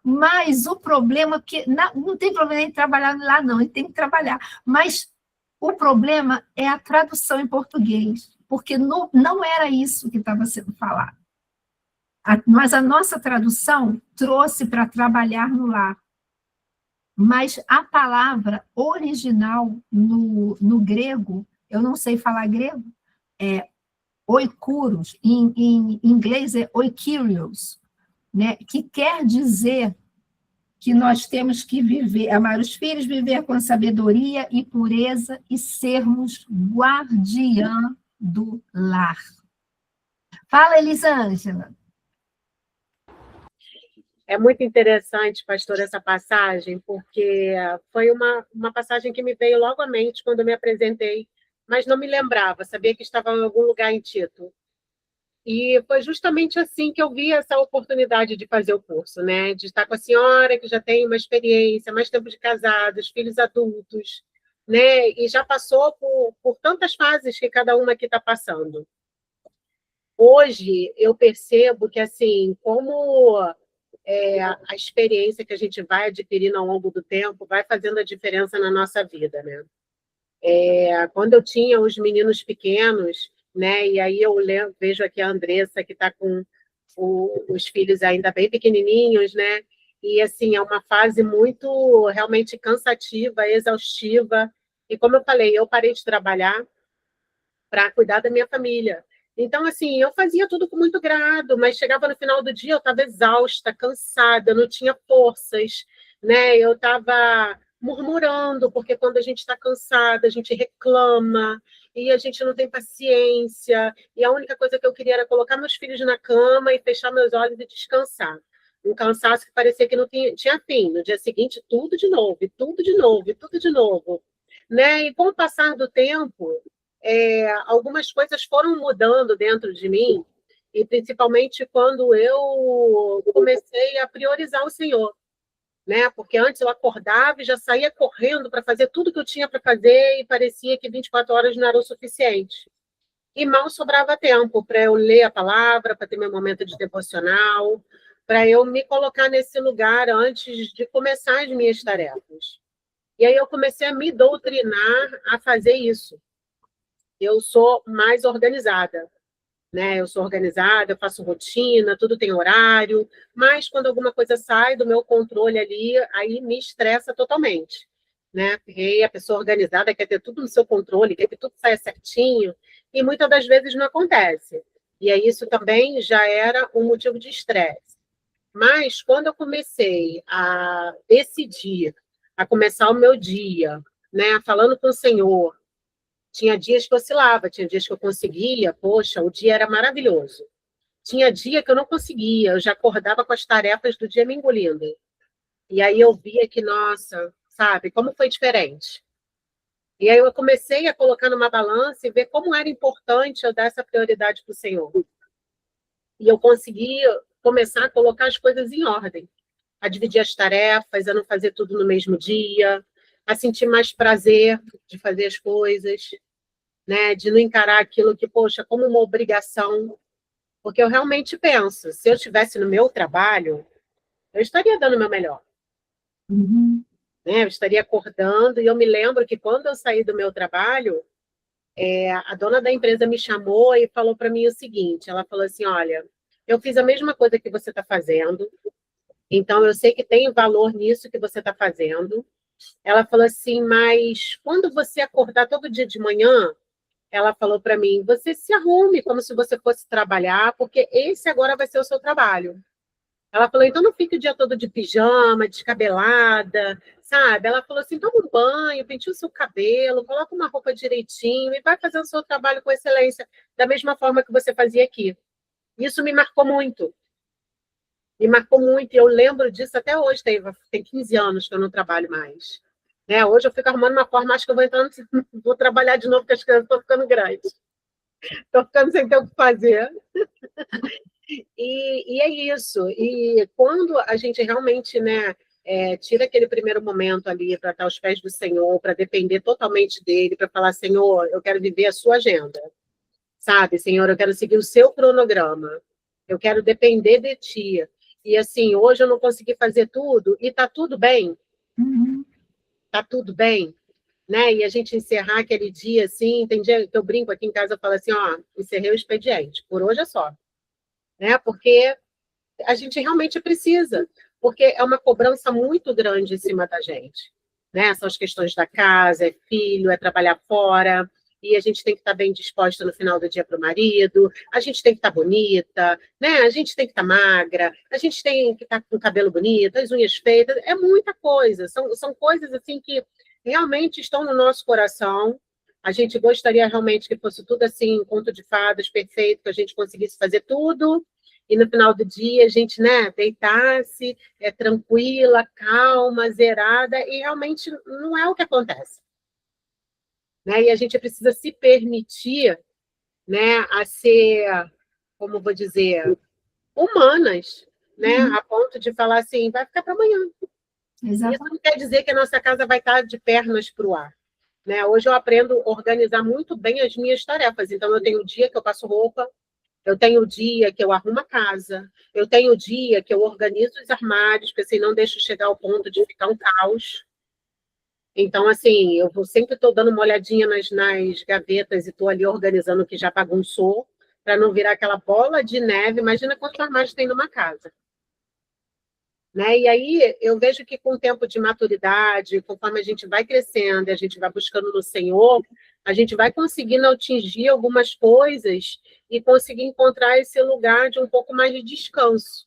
Mas o problema é que não tem problema em trabalhar no lar, não, ele tem que trabalhar. Mas o problema é a tradução em português, porque não era isso que estava sendo falado. Mas a nossa tradução trouxe para trabalhar no lar. Mas a palavra original no grego, eu não sei falar grego, é oikuros, em inglês é oikurios, né? Que quer dizer que nós temos que viver, amar os filhos, viver com sabedoria e pureza e sermos guardiã do lar. Fala, Elisângela. É muito interessante, pastor, essa passagem, porque foi uma passagem que me veio logo à mente quando eu me apresentei, mas não me lembrava, sabia que estava em algum lugar em Tito. E foi justamente assim que eu vi essa oportunidade de fazer o curso, né? De estar com a senhora, que já tem uma experiência, mais tempo de casados, filhos adultos, né? E já passou por tantas fases que cada uma aqui está passando. Hoje, eu percebo que, assim, como a experiência que a gente vai adquirindo ao longo do tempo vai fazendo a diferença na nossa vida, né? Quando eu tinha os meninos pequenos, né? E aí eu vejo aqui a Andressa, que está com os filhos ainda bem pequenininhos, né? E, assim, é uma fase muito, realmente cansativa, exaustiva. E, como eu falei, eu parei de trabalhar para cuidar da minha família. Então, assim, eu fazia tudo com muito grado, mas chegava no final do dia, eu estava exausta, cansada, não tinha forças, né? Eu estava murmurando, porque quando a gente está cansada, a gente reclama, e a gente não tem paciência, e a única coisa que eu queria era colocar meus filhos na cama e fechar meus olhos e descansar. Um cansaço que parecia que não tinha fim. No dia seguinte, tudo de novo, e tudo de novo, e tudo de novo. Né? E com o passar do tempo, algumas coisas foram mudando dentro de mim, e principalmente quando eu comecei a priorizar o Senhor, né? Porque antes eu acordava e já saía correndo para fazer tudo que eu tinha para fazer, e parecia que 24 horas não era o suficiente. E mal sobrava tempo para eu ler a palavra, para ter meu momento de devocional, para eu me colocar nesse lugar antes de começar as minhas tarefas. E aí eu comecei a me doutrinar a fazer isso. Eu sou mais organizada, né? Eu sou organizada, eu faço rotina, tudo tem horário, mas quando alguma coisa sai do meu controle ali, aí me estressa totalmente, né? Porque a pessoa organizada quer ter tudo no seu controle, quer que tudo saia certinho, e muitas das vezes não acontece. E aí isso também já era um motivo de estresse. Mas quando eu comecei a decidir, a começar o meu dia, né? Falando com o Senhor, tinha dias que eu oscilava, tinha dias que eu conseguia, poxa, o dia era maravilhoso. Tinha dia que eu não conseguia, eu já acordava com as tarefas do dia me engolindo. E aí eu via que, nossa, sabe, como foi diferente. E aí eu comecei a colocar numa balança e ver como era importante eu dar essa prioridade para o Senhor. E eu consegui começar a colocar as coisas em ordem, a dividir as tarefas, a não fazer tudo no mesmo dia, a sentir mais prazer de fazer as coisas, né? De não encarar aquilo que, poxa, como uma obrigação. Porque eu realmente penso, se eu estivesse no meu trabalho, eu estaria dando o meu melhor. Uhum. Né? Eu estaria acordando, e eu me lembro que quando eu saí do meu trabalho, A dona da empresa me chamou e falou para mim o seguinte, ela falou assim, olha, eu fiz a mesma coisa que você está fazendo, então eu sei que tem valor nisso que você está fazendo. Ela falou assim, mas quando você acordar todo dia de manhã, ela falou para mim, você se arrume como se você fosse trabalhar, porque esse agora vai ser o seu trabalho. Ela falou, então não fique o dia todo de pijama, descabelada, sabe? Ela falou assim, toma um banho, penteia o seu cabelo, coloca uma roupa direitinho e vai fazer o seu trabalho com excelência, da mesma forma que você fazia aqui. Isso me marcou muito. Me marcou muito, e eu lembro disso até hoje, tem 15 anos que eu não trabalho mais. Né? Hoje eu fico arrumando uma forma, acho que eu vou entrar, vou trabalhar de novo, porque as crianças estão ficando grandes. Estou ficando sem ter o que fazer. E é isso. E quando a gente realmente, né, tira aquele primeiro momento ali para estar aos pés do Senhor, para depender totalmente dele, para falar, Senhor, eu quero viver a sua agenda. Sabe, Senhor, eu quero seguir o seu cronograma. Eu quero depender de ti. E assim, hoje eu não consegui fazer tudo, e está tudo bem. Está tudo bem. Né? E a gente encerrar aquele dia assim, tem dia que eu brinco aqui em casa, eu falo assim, ó, encerrei o expediente, por hoje é só. Né? Porque a gente realmente precisa, porque é uma cobrança muito grande em cima da gente. Né? São as questões da casa, é filho, é trabalhar fora, e a gente tem que estar bem disposta no final do dia para o marido, a gente tem que estar bonita, né? A gente tem que estar magra, a gente tem que estar com o cabelo bonito, as unhas feitas, é muita coisa, são coisas assim que realmente estão no nosso coração. A gente gostaria realmente que fosse tudo assim, conto de fadas, perfeito, que a gente conseguisse fazer tudo, e no final do dia a gente, né, deitasse, tranquila, calma, zerada, e realmente não é o que acontece. Né? E a gente precisa se permitir, né, a ser, como vou dizer, humanas, né, a ponto de falar assim, vai ficar para amanhã. Exato. Isso não quer dizer que a nossa casa vai estar de pernas para o ar. Né? Hoje eu aprendo a organizar muito bem as minhas tarefas. Então, eu tenho o dia que eu passo roupa, eu tenho o dia que eu arrumo a casa, eu tenho o dia que eu organizo os armários, porque assim não deixo chegar ao ponto de ficar um caos. Então, assim, eu sempre estou dando uma olhadinha nas gavetas e estou ali organizando o que já bagunçou, para não virar aquela bola de neve. Imagina quantos armários tem numa casa. Né? E aí eu vejo que com o tempo de maturidade, conforme a gente vai crescendo, a gente vai buscando no Senhor, a gente vai conseguindo atingir algumas coisas e conseguir encontrar esse lugar de um pouco mais de descanso.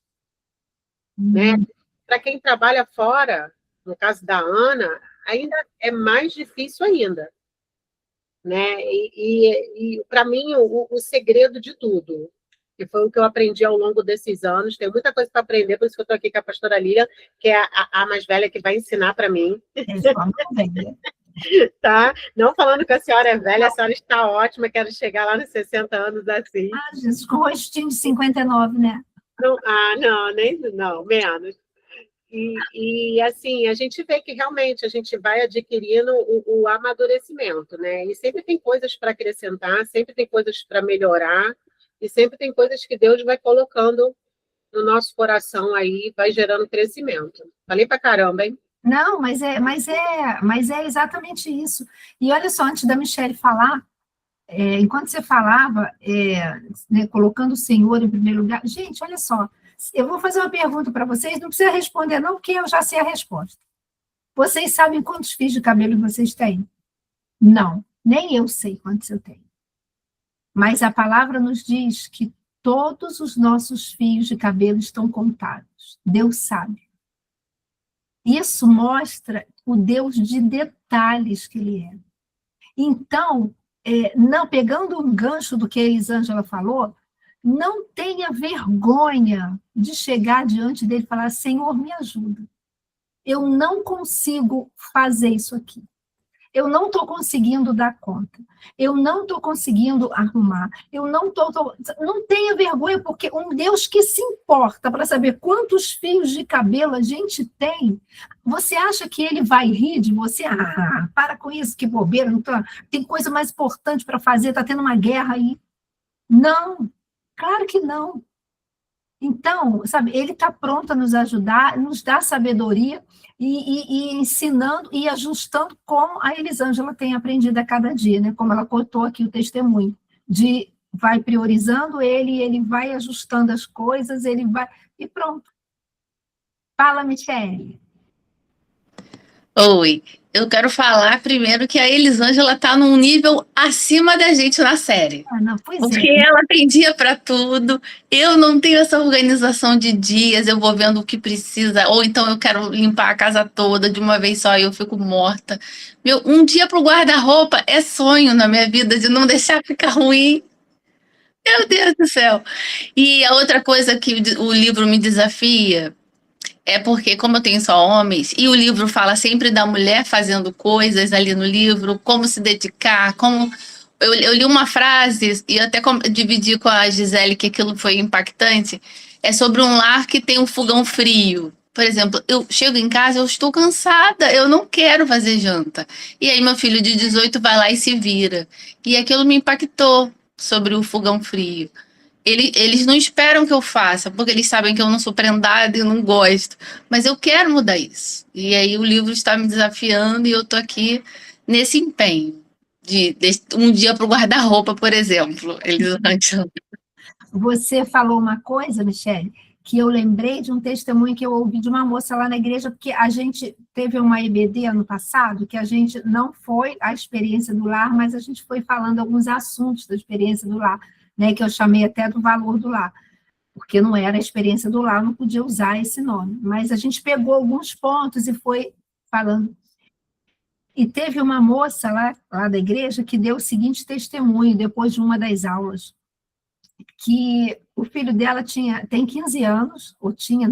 Né? Para quem trabalha fora, no caso da Ana, ainda é mais difícil ainda. Né? E para mim, o segredo de tudo, que foi o que eu aprendi ao longo desses anos, tem muita coisa para aprender, por isso que eu estou aqui com a pastora Lília, que é a mais velha que vai ensinar para mim. Tá? Não falando que a senhora é velha, a senhora está ótima, quero chegar lá nos 60 anos assim. Ah, Jesus, com rostinho de 59, né? Não, não, menos. E assim, a gente vê que realmente a gente vai adquirindo o amadurecimento, né? E sempre tem coisas para acrescentar, sempre tem coisas para melhorar, e sempre tem coisas que Deus vai colocando no nosso coração aí, vai gerando crescimento. Falei para caramba, hein? Não, mas é exatamente isso. E olha só, antes da Michelle falar, enquanto você falava, né, colocando o Senhor em primeiro lugar, gente, olha só, eu vou fazer uma pergunta para vocês, não precisa responder não, porque eu já sei a resposta. Vocês sabem quantos fios de cabelo vocês têm? Não, nem eu sei quantos eu tenho. Mas a palavra nos diz que todos os nossos fios de cabelo estão contados. Deus sabe. Isso mostra o Deus de detalhes que Ele é. Então, não pegando um gancho do que a Elisângela falou, não tenha vergonha de chegar diante dele e falar, Senhor, me ajuda. Eu não consigo fazer isso aqui. Eu não estou conseguindo dar conta. Eu não estou conseguindo arrumar. Não tenha vergonha, porque um Deus que se importa para saber quantos fios de cabelo a gente tem, você acha que ele vai rir de você? Ah, para com isso, que bobeira, tem coisa mais importante para fazer, está tendo uma guerra aí. Não, claro que não. Então, sabe, ele está pronto a nos ajudar, nos dar sabedoria e ensinando e ajustando como a Elisângela tem aprendido a cada dia, né? Como ela contou aqui o testemunho, de vai priorizando ele vai ajustando as coisas, ele vai... E pronto. Fala, Michele. Oi, eu quero falar primeiro que a Elisângela está num nível acima da gente na série. Ah, não, pois Porque é. ela tem dia para tudo, eu não tenho essa organização de dias, eu vou vendo o que precisa, ou então eu quero limpar a casa toda de uma vez só e eu fico morta. Meu, um dia pro guarda-roupa é sonho na minha vida, de não deixar ficar ruim. Meu Deus do céu. E a outra coisa que o livro me desafia é porque, como eu tenho só homens, e o livro fala sempre da mulher fazendo coisas ali no livro, como se dedicar, como... Eu li uma frase, e até dividi com a Gisele que aquilo foi impactante, é sobre um lar que tem um fogão frio. Por exemplo, eu chego em casa, eu estou cansada, eu não quero fazer janta. E aí meu filho de 18 vai lá e se vira. E aquilo me impactou sobre o fogão frio. Eles não esperam que eu faça, porque eles sabem que eu não sou prendada e eu não gosto. Mas eu quero mudar isso. E aí o livro está me desafiando e eu estou aqui nesse empenho. De um dia para o guarda-roupa, por exemplo. Você falou uma coisa, Michele, que eu lembrei de um testemunho que eu ouvi de uma moça lá na igreja, porque a gente teve uma EBD ano passado, que a gente não foi a experiência do lar, mas a gente foi falando alguns assuntos da experiência do lar, né, que eu chamei até do valor do lar, porque não era a experiência do lar, não podia usar esse nome, mas a gente pegou alguns pontos e foi falando. E teve uma moça lá da igreja que deu o seguinte testemunho, depois de uma das aulas, que o filho dela tem 15 anos, ou tinha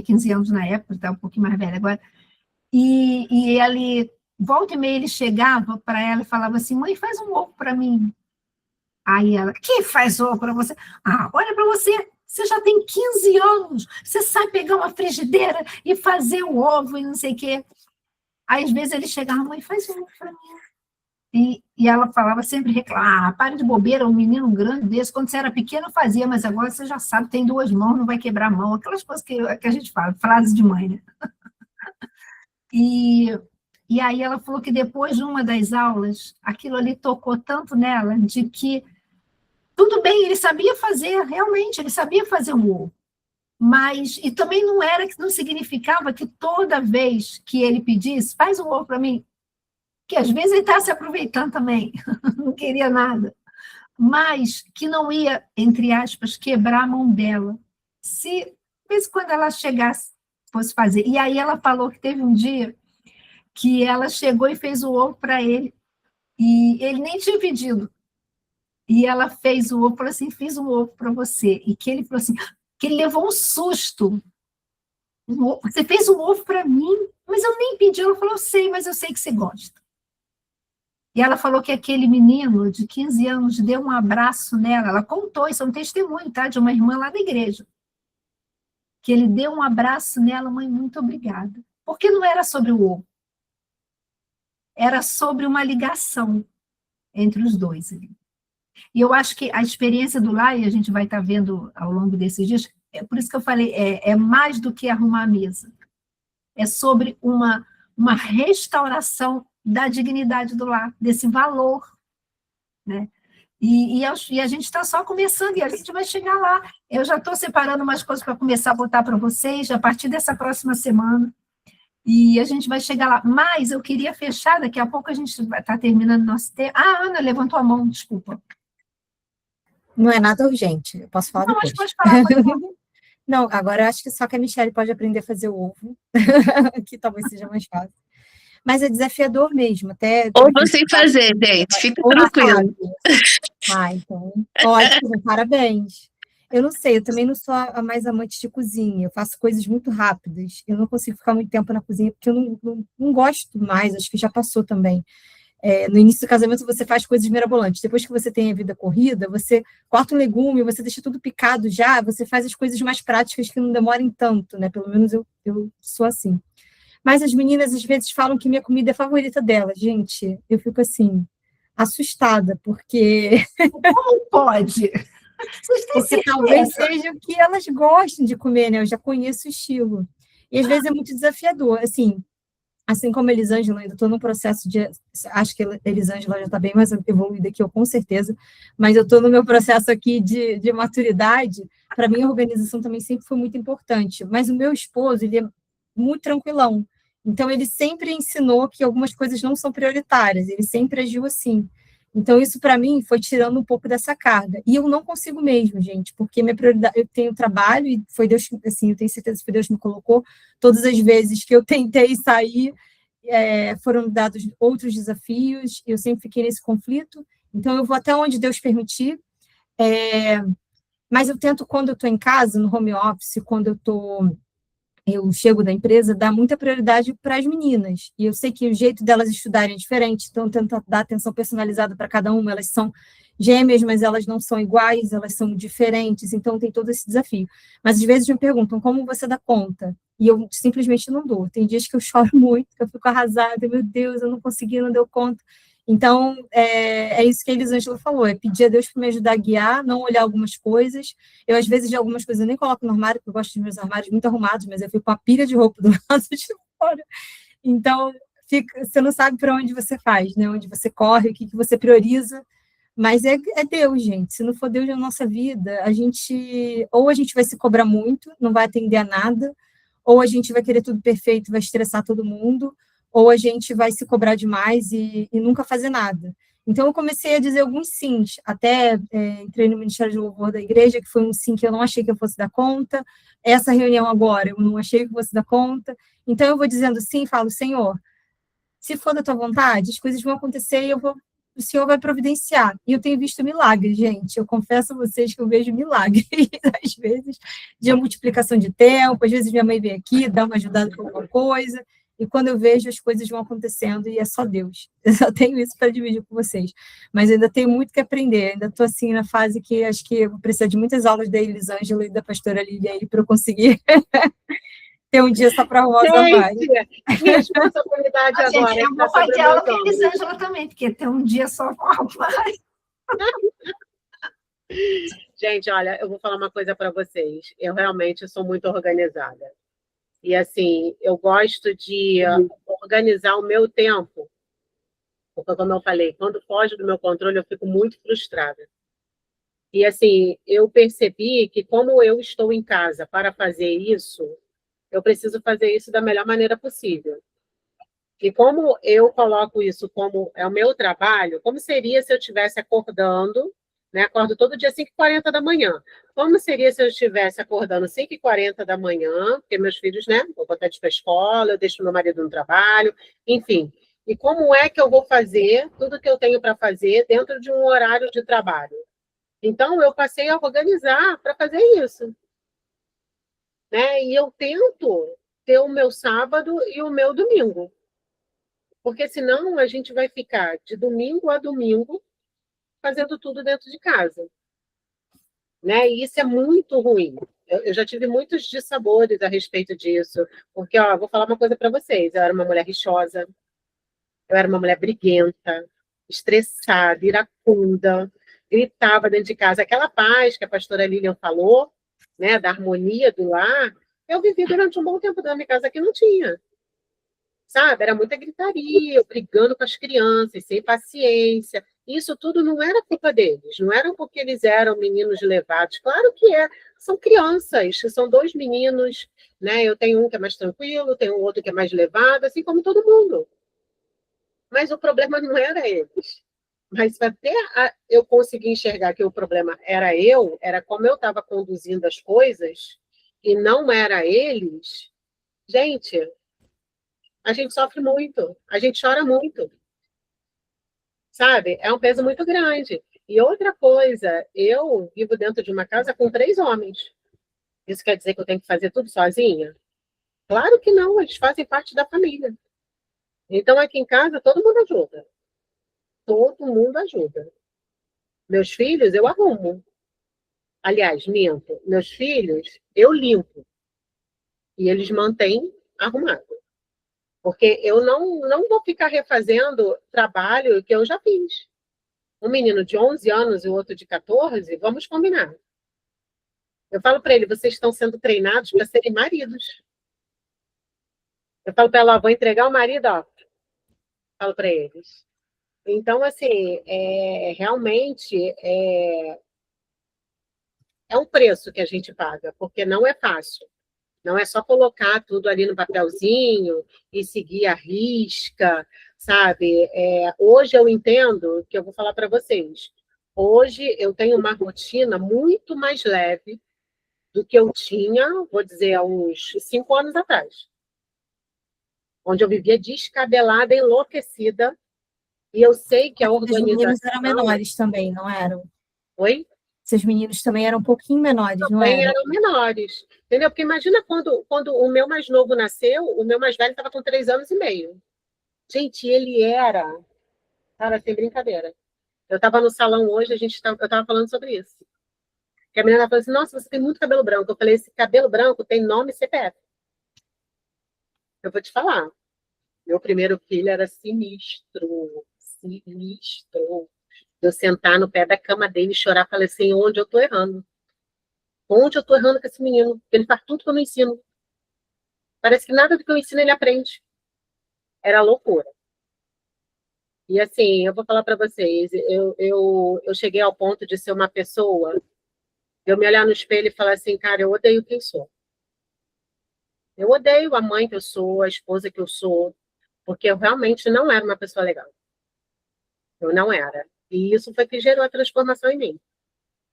15 anos na época, está um pouquinho mais velho agora, e ele, volta e meia, ele chegava para ela e falava assim, mãe, faz um ovo para mim. Aí ela, quem faz ovo para você? Ah, olha para você, você já tem 15 anos, você sabe pegar uma frigideira e fazer o ovo e não sei o quê. Aí, às vezes, ele chegava, mãe, faz um ovo para mim. E ela falava sempre, reclamava, para de bobeira, um menino grande desse, quando você era pequeno fazia, mas agora você já sabe, tem 2 mãos, não vai quebrar a mão, aquelas coisas que a gente fala, frases de mãe, né? E aí ela falou que depois de uma das aulas, aquilo ali tocou tanto nela, de que, tudo bem, ele sabia fazer, realmente, ele sabia fazer um ovo. Mas, e também não significava que toda vez que ele pedisse, faz um ovo para mim, que às vezes ele está se aproveitando também, não queria nada, mas que não ia, entre aspas, quebrar a mão dela, se, mesmo quando ela chegasse, fosse fazer. E aí ela falou que teve um dia que ela chegou e fez o ovo para ele, e ele nem tinha pedido, e ela fez o ovo, falou assim, fiz um ovo para você, e que ele falou assim, que ele levou um susto. Você fez um ovo para mim, mas eu nem pedi. Ela falou, eu sei, mas eu sei que você gosta. E ela falou que aquele menino de 15 anos deu um abraço nela. Ela contou, isso é um testemunho, tá? De uma irmã lá da igreja. Que ele deu um abraço nela, mãe, muito obrigada. Porque não era sobre o ovo. Era sobre uma ligação entre os dois ali. E eu acho que a experiência do lar, e a gente vai estar vendo ao longo desses dias, é por isso que eu falei, é mais do que arrumar a mesa. É sobre uma restauração da dignidade do lar, desse valor, né? E a gente está só começando, e a gente vai chegar lá. Eu já estou separando umas coisas para começar a botar para vocês, a partir dessa próxima semana, e a gente vai chegar lá. Mas eu queria fechar, daqui a pouco a gente vai estar terminando nosso tempo. Ah, Ana levantou a mão, desculpa. Não é nada urgente, eu posso falar depois. Não, mas pode falar. Não, agora eu acho que só que a Michele pode aprender a fazer o ovo, que talvez seja mais fácil. Mas é desafiador mesmo, até... Ou você fazer, gente, fica tranquilo. Ah, então, ótimo, parabéns. Eu não sei, eu também não sou a mais amante de cozinha, eu faço coisas muito rápidas, eu não consigo ficar muito tempo na cozinha, porque eu não gosto mais, acho que já passou também. No início do casamento você faz coisas mirabolantes, depois que você tem a vida corrida, você corta um legume, você deixa tudo picado já, você faz as coisas mais práticas que não demorem tanto, né? Pelo menos eu sou assim. Mas as meninas às vezes falam que minha comida é a favorita delas, gente, eu fico assim, assustada, porque... Como pode? Vocês têm Porque talvez certeza? seja o que elas gostem de comer, né? Eu já conheço o estilo. E às vezes é muito desafiador. Assim como a Elisângela, ainda estou no processo de. Acho que a Elisângela já está bem mais evoluída que eu, com certeza, mas eu estou no meu processo aqui de maturidade. Para mim, a organização também sempre foi muito importante. Mas o meu esposo, ele é muito tranquilão. Então, ele sempre ensinou que algumas coisas não são prioritárias, ele sempre agiu assim. Então, isso para mim foi tirando um pouco dessa carga. E eu não consigo mesmo, gente, porque minha prioridade, eu tenho trabalho e foi Deus, assim, eu tenho certeza que foi Deus que me colocou. Todas as vezes que eu tentei sair, foram dados outros desafios, eu sempre fiquei nesse conflito. Então, eu vou até onde Deus permitir. Mas eu tento, quando eu estou em casa, no home office, quando eu chego da empresa, dar muita prioridade para as meninas. E eu sei que o jeito delas estudarem é diferente, então eu tento dar atenção personalizada para cada uma. Elas são gêmeas, mas elas não são iguais, elas são diferentes, então tem todo esse desafio. Mas às vezes me perguntam, como você dá conta? E eu simplesmente não dou. Tem dias que eu choro muito, que eu fico arrasada, meu Deus, eu não consegui, não deu conta. Então, é isso que a Elisângela falou, é pedir a Deus para me ajudar a guiar, não olhar algumas coisas. Eu, às vezes, de algumas coisas eu nem coloco no armário, porque eu gosto dos meus armários muito arrumados, mas eu fico com a pilha de roupa do lado de fora. Então, você não sabe para onde você faz, né? Onde você corre, o que você prioriza. Mas é Deus, gente. Se não for Deus na nossa vida, ou a gente vai se cobrar muito, não vai atender a nada, ou a gente vai querer tudo perfeito, vai estressar todo mundo, ou a gente vai se cobrar demais e nunca fazer nada. Então, eu comecei a dizer alguns sims, até entrei no Ministério de Louvor da igreja, que foi um sim que eu não achei que eu fosse dar conta, essa reunião agora, eu não achei que eu fosse dar conta, então eu vou dizendo sim, falo, Senhor, se for da tua vontade, as coisas vão acontecer e o Senhor vai providenciar. E eu tenho visto milagres, gente. Eu confesso a vocês que eu vejo milagres, às vezes, de multiplicação de tempo, às vezes minha mãe vem aqui, dá uma ajudada com alguma coisa, e quando eu vejo, as coisas vão acontecendo, e é só Deus. Eu só tenho isso para dividir com vocês. Mas ainda tenho muito que aprender, ainda estou assim na fase que acho que eu vou precisar de muitas aulas da Elisângela e da pastora Lília aí para eu conseguir ter um dia só para arrumar os armários. Gente, que responsabilidade agora. Gente, eu vou fazer aula com a Elisângela também, porque ter um dia só com armário. Gente, olha, eu vou falar uma coisa para vocês. Eu realmente sou muito organizada. E, assim, eu gosto de organizar o meu tempo. Porque, como eu falei, quando foge do meu controle, eu fico muito frustrada. E, assim, eu percebi que, como eu estou em casa para fazer isso, eu preciso fazer isso da melhor maneira possível. E como eu coloco isso como é o meu trabalho, como seria se eu estivesse acordando, né? Acordo todo dia às 5h40 da manhã. Como seria se eu estivesse acordando às 5h40 da manhã, porque meus filhos, né? Vou botar eles para a escola, eu deixo meu marido no trabalho, enfim. E como é que eu vou fazer tudo que eu tenho para fazer dentro de um horário de trabalho? Então, eu passei a organizar para fazer isso. Né? E eu tento ter o meu sábado e o meu domingo. Porque senão a gente vai ficar de domingo a domingo fazendo tudo dentro de casa. Né? E isso é muito ruim. Eu já tive muitos dissabores a respeito disso. Porque, ó, vou falar uma coisa para vocês. Eu era uma mulher rixosa, eu era uma mulher briguenta, estressada, iracunda, gritava dentro de casa. Aquela paz que a pastora Lilian falou, né, da harmonia do lar, eu vivi durante um bom tempo da minha casa que não tinha. Sabe? Era muita gritaria, eu brigando com as crianças, sem paciência. Isso tudo não era culpa deles, não era porque eles eram meninos levados. Claro que é, são crianças, são 2 meninos, né? Eu tenho um que é mais tranquilo, tenho outro que é mais levado, assim como todo mundo. Mas o problema não era eles. Mas até eu conseguir enxergar que o problema era eu, era como eu estava conduzindo as coisas, e não era eles, gente, a gente sofre muito, a gente chora muito, sabe? É um peso muito grande. E outra coisa, eu vivo dentro de uma casa com 3 homens. Isso quer dizer que eu tenho que fazer tudo sozinha? Claro que não, eles fazem parte da família. Então, aqui em casa, todo mundo ajuda. Todo mundo ajuda. Meus filhos, eu arrumo. Aliás, minto. Meus filhos, eu limpo. E eles mantêm arrumado. Porque eu não vou ficar refazendo trabalho que eu já fiz. um menino de 11 anos e o outro de 14, vamos combinar. Eu falo para ele, vocês estão sendo treinados para serem maridos. Eu falo para ela, ó, vou entregar o marido, ó. Falo para eles. Então, assim, realmente é um preço que a gente paga, porque não é fácil. Não é só colocar tudo ali no papelzinho e seguir a risca, sabe? Hoje eu entendo que eu vou falar para vocês. Hoje eu tenho uma rotina muito mais leve do que eu tinha, vou dizer, há uns 5 anos atrás. Onde eu vivia descabelada, enlouquecida, e eu sei que a Os meninos organização... eram menores também, não eram? Oi? Esses meninos também eram um pouquinho menores, não Também eram? eram menores, entendeu? Porque imagina quando o meu mais novo nasceu, o meu mais velho estava com 3 anos e meio. Gente, ele era... Cara, sem brincadeira. Eu estava no salão hoje, eu estava falando sobre isso. Que a menina falou assim, nossa, você tem muito cabelo branco. Eu falei, esse cabelo branco tem nome e CPF. Eu vou te falar. Meu primeiro filho era sinistro, sinistro. Eu sentar no pé da cama dele e chorar, falei assim, onde eu tô errando? Onde eu tô errando com esse menino? Ele faz tudo que eu não ensino. Parece que nada do que eu ensino ele aprende. Era loucura. E assim, eu vou falar para vocês, eu cheguei ao ponto de ser uma pessoa, eu me olhar no espelho e falar assim, cara, eu odeio quem sou. Eu odeio a mãe que eu sou, a esposa que eu sou, porque eu realmente não era uma pessoa legal. Eu não era. E isso foi que gerou a transformação em mim.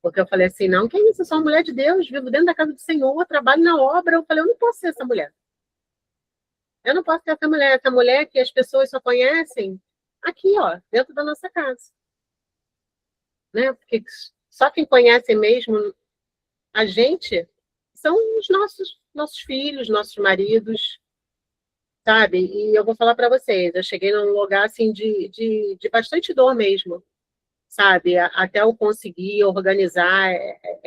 Porque eu falei assim, não, que isso, eu sou uma mulher de Deus, vivo dentro da casa do Senhor, trabalho na obra. Eu falei, eu não posso ser essa mulher. Eu não posso ser essa mulher que as pessoas só conhecem aqui, ó, dentro da nossa casa. Né? Porque só quem conhece mesmo a gente são os nossos filhos, nossos maridos, sabe? E eu vou falar para vocês, eu cheguei num lugar assim de bastante dor mesmo, sabe? Até eu conseguir organizar